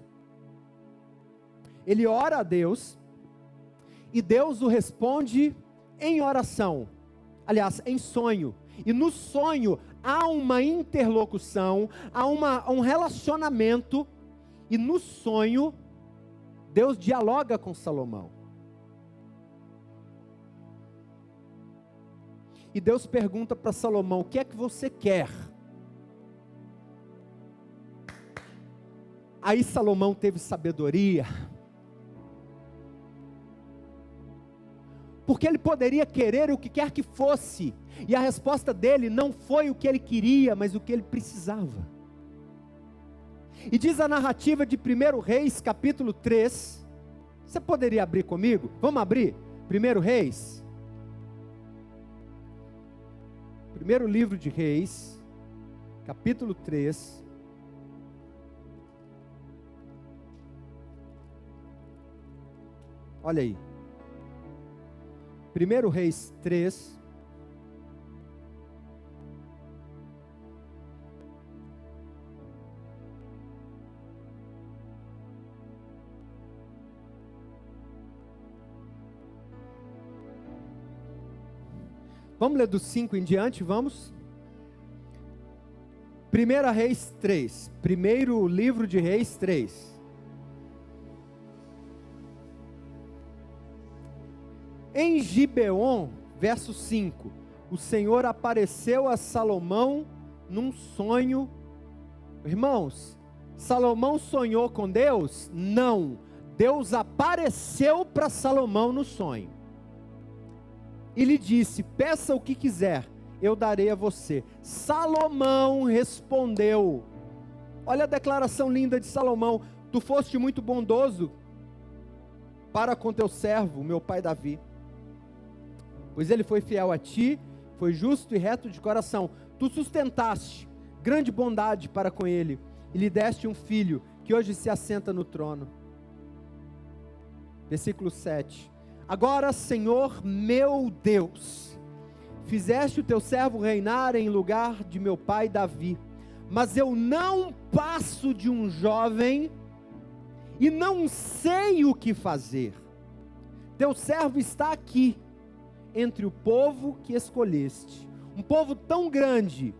Ele ora a Deus, e Deus o responde em oração. Aliás, em sonho. E no sonho há uma interlocução, há um relacionamento, e no sonho Deus dialoga com Salomão. E Deus pergunta para Salomão, o que é que você quer? Aí Salomão teve sabedoria, porque ele poderia querer o que quer que fosse, e a resposta dele não foi o que ele queria, mas o que ele precisava. E diz a narrativa de 1 Reis, capítulo 3, você poderia abrir comigo? Vamos abrir? 1 Reis, primeiro livro de Reis, capítulo 3, olha aí, 1 Reis 3, Vamos ler do 5 em diante, vamos? 1 Reis 3. Primeiro livro de Reis 3. Em Gibeon, verso 5. O Senhor apareceu a Salomão num sonho. Irmãos, Salomão sonhou com Deus? Não. Deus apareceu para Salomão no sonho. E lhe disse: peça o que quiser, eu darei a você. Salomão respondeu. Olha a declaração linda de Salomão: tu foste muito bondoso para com teu servo, meu pai Davi, pois ele foi fiel a ti, foi justo e reto de coração. Tu sustentaste grande bondade para com ele, e lhe deste um filho, que hoje se assenta no trono. Versículo 7. Agora, Senhor meu Deus, fizeste o teu servo reinar em lugar de meu pai Davi, mas eu não passo de um jovem, e não sei o que fazer. Teu servo está aqui, entre o povo que escolheste, um povo tão grande,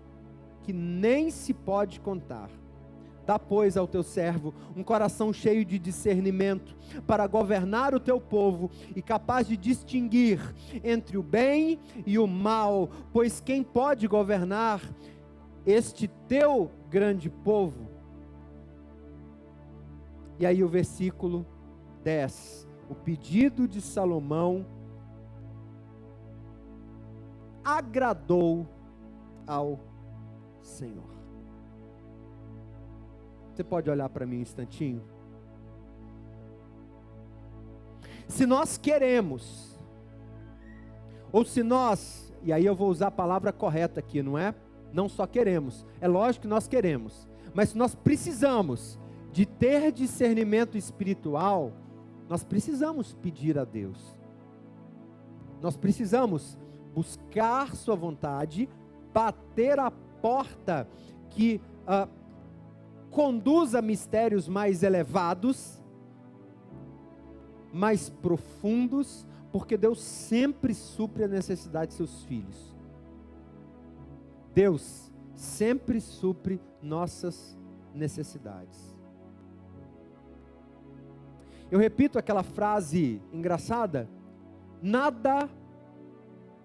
que nem se pode contar. Dá, pois, ao teu servo um coração cheio de discernimento, para governar o teu povo, e capaz de distinguir entre o bem e o mal, pois quem pode governar este teu grande povo? E aí o versículo 10, o pedido de Salomão agradou ao Senhor. Você pode olhar para mim um instantinho? Se nós queremos, ou se nós, e aí eu vou usar a palavra correta aqui, não é? Não só queremos, é lógico que nós queremos, mas se nós precisamos de ter discernimento espiritual, nós precisamos pedir a Deus. Nós precisamos buscar sua vontade, bater a porta que conduz a mistérios mais elevados, mais profundos, porque Deus sempre supre a necessidade de seus filhos. Deus sempre supre nossas necessidades. Eu repito aquela frase engraçada: nada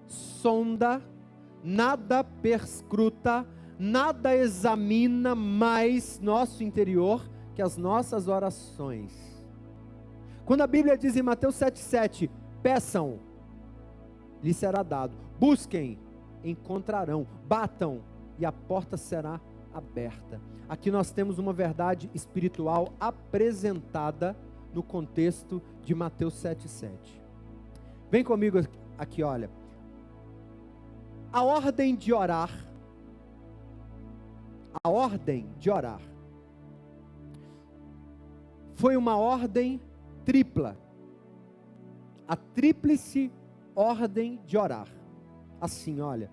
sonda, nada perscruta, nada examina mais nosso interior que as nossas orações. Quando a Bíblia diz em Mateus 7,7, peçam, lhes será dado, busquem, encontrarão, batam, e a porta será aberta. Aqui nós temos uma verdade espiritual apresentada no contexto de Mateus 7,7. Vem comigo aqui, olha. A ordem de orar, foi uma ordem tripla, a tríplice ordem de orar. Assim, olha: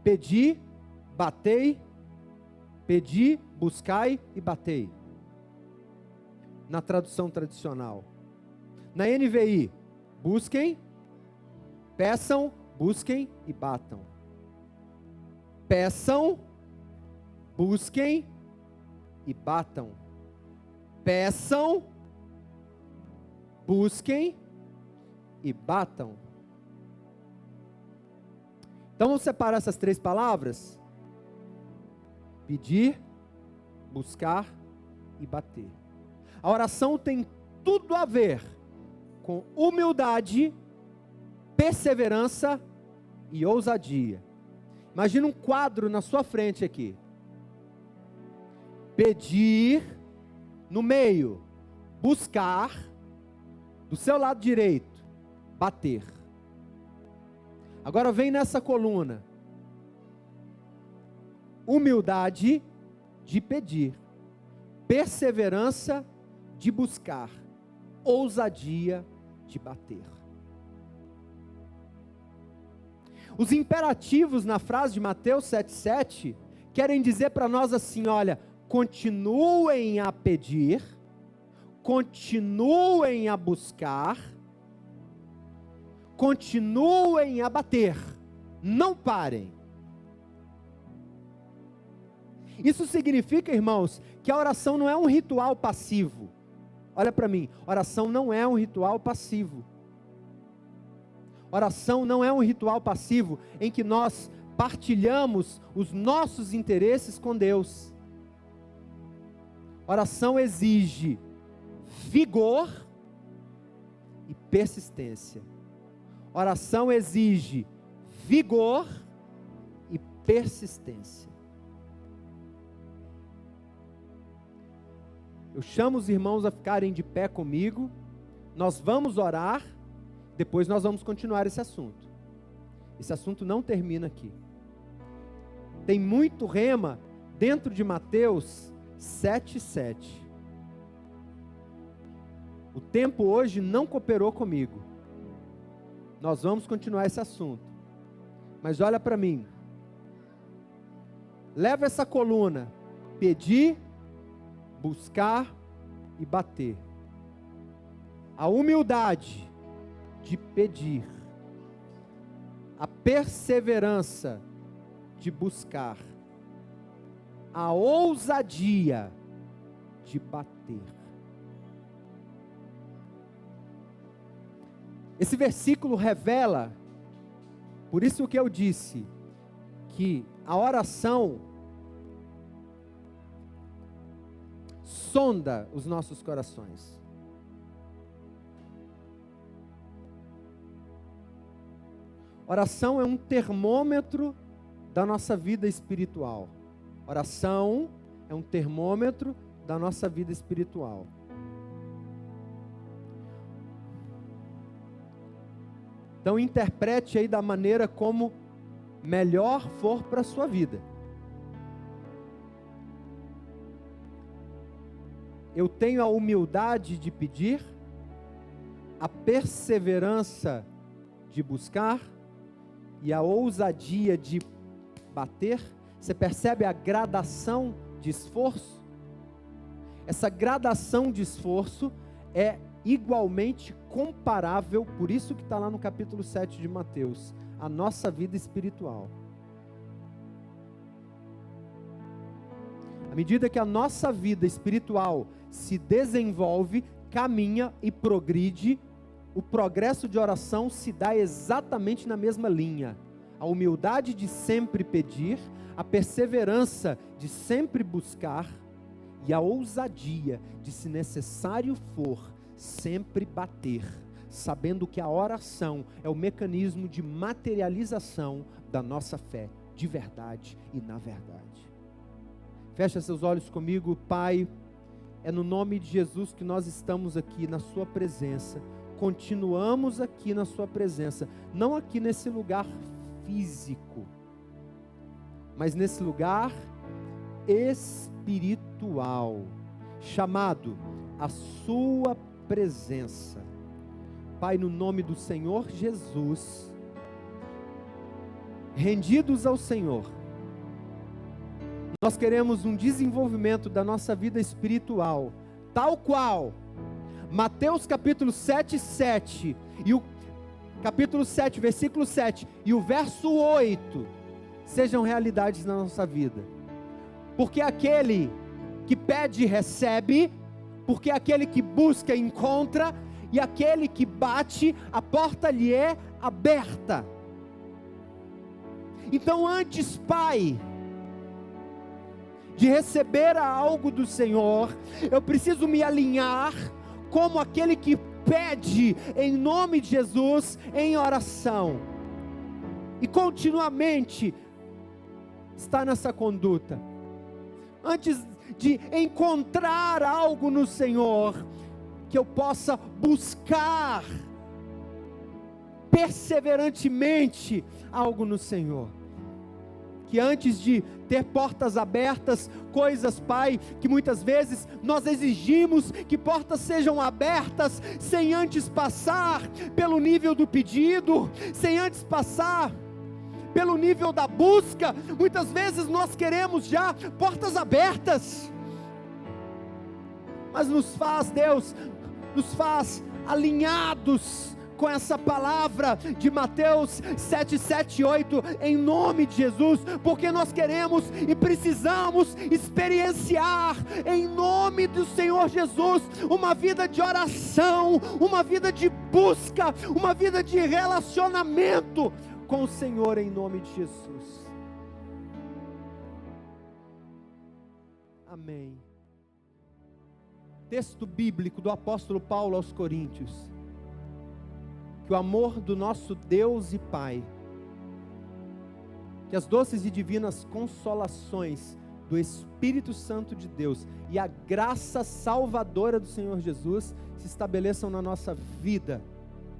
pedi, batei, pedi, buscai e batei. Na tradução tradicional. Na NVI, busquem, peçam, busquem e batam. Peçam, busquem e batam. Peçam, busquem e batam. Então vamos separar essas três palavras: pedir, buscar e bater. A oração tem tudo a ver com humildade, perseverança e ousadia. Imagina um quadro na sua frente aqui: pedir no meio, buscar do seu lado direito, bater. Agora vem nessa coluna: humildade de pedir, perseverança de buscar, ousadia de bater. Os imperativos na frase de Mateus 7,7 querem dizer para nós assim: olha, continuem a pedir, continuem a buscar, continuem a bater. Não parem. Isso significa, irmãos, que a oração não é um ritual passivo. Olha para mim, oração não é um ritual passivo. Oração não é um ritual passivo em que nós partilhamos os nossos interesses com Deus. Oração exige vigor e persistência. Oração exige vigor e persistência. Eu chamo os irmãos a ficarem de pé comigo. Nós vamos orar, depois nós vamos continuar esse assunto. Esse assunto não termina aqui. Tem muito rema dentro de Mateus 7:7. O tempo hoje não cooperou comigo. Nós vamos continuar esse assunto. Mas olha para mim. Leva essa coluna: pedir, buscar e bater. A humildade de pedir, a perseverança de buscar, a ousadia de bater. Esse versículo revela, por isso que eu disse, que a oração sonda os nossos corações. Oração é um termômetro da nossa vida espiritual. Oração é um termômetro da nossa vida espiritual. Então interprete aí da maneira como melhor for para a sua vida. Eu tenho a humildade de pedir, a perseverança de buscar e a ousadia de bater. Você percebe a gradação de esforço? Essa gradação de esforço é igualmente comparável, por isso que está lá no capítulo 7 de Mateus, a nossa vida espiritual. À medida que a nossa vida espiritual se desenvolve, caminha e progride, o progresso de oração se dá exatamente na mesma linha. A humildade de sempre pedir, a perseverança de sempre buscar e a ousadia de, se necessário for, sempre bater, sabendo que a oração é o mecanismo de materialização da nossa fé, de verdade e na verdade. Fecha seus olhos comigo. Pai, é no nome de Jesus que nós estamos aqui na sua presença, continuamos aqui na sua presença, não aqui nesse lugar físico, mas nesse lugar espiritual, chamado a sua presença. Pai, no nome do Senhor Jesus, rendidos ao Senhor, nós queremos um desenvolvimento da nossa vida espiritual, tal qual Mateus capítulo 7, e o capítulo 7, versículo 7 e o verso 8 sejam realidades na nossa vida. Porque aquele que pede recebe, porque aquele que busca encontra, e aquele que bate, a porta lhe é aberta. Então antes, Pai, de receber algo do Senhor, eu preciso me alinhar como aquele que pede em nome de Jesus em oração, e continuamente está nessa conduta. Antes de encontrar algo no Senhor, que eu possa buscar perseverantemente algo no Senhor. Que antes de ter portas abertas, coisas, Pai, que muitas vezes nós exigimos que portas sejam abertas, sem antes passar pelo nível do pedido, sem antes passar pelo nível da busca. Muitas vezes nós queremos já portas abertas, mas nos faz, Deus, nos faz alinhados com essa palavra de Mateus 7, 7 e 8, em nome de Jesus, porque nós queremos e precisamos experienciar, em nome do Senhor Jesus, uma vida de oração, uma vida de busca, uma vida de relacionamento com o Senhor, em nome de Jesus. Amém. Texto bíblico do apóstolo Paulo aos Coríntios: que o amor do nosso Deus e Pai, que as doces e divinas consolações do Espírito Santo de Deus e a graça salvadora do Senhor Jesus se estabeleçam na nossa vida,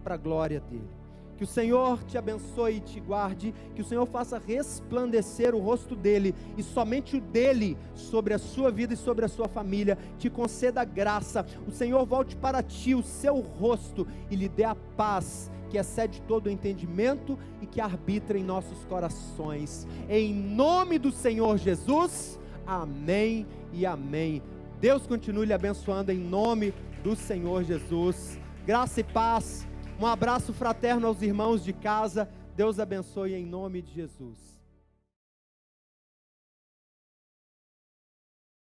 para a glória dele. Que o Senhor te abençoe e te guarde, que o Senhor faça resplandecer o rosto dele, e somente o dele, sobre a sua vida e sobre a sua família, te conceda graça. O Senhor volte para ti o seu rosto e lhe dê a paz que excede todo o entendimento e que arbitra em nossos corações. Em nome do Senhor Jesus, amém e amém. Deus continue lhe abençoando em nome do Senhor Jesus. Graça e paz. Um abraço fraterno aos irmãos de casa. Deus abençoe em nome de Jesus.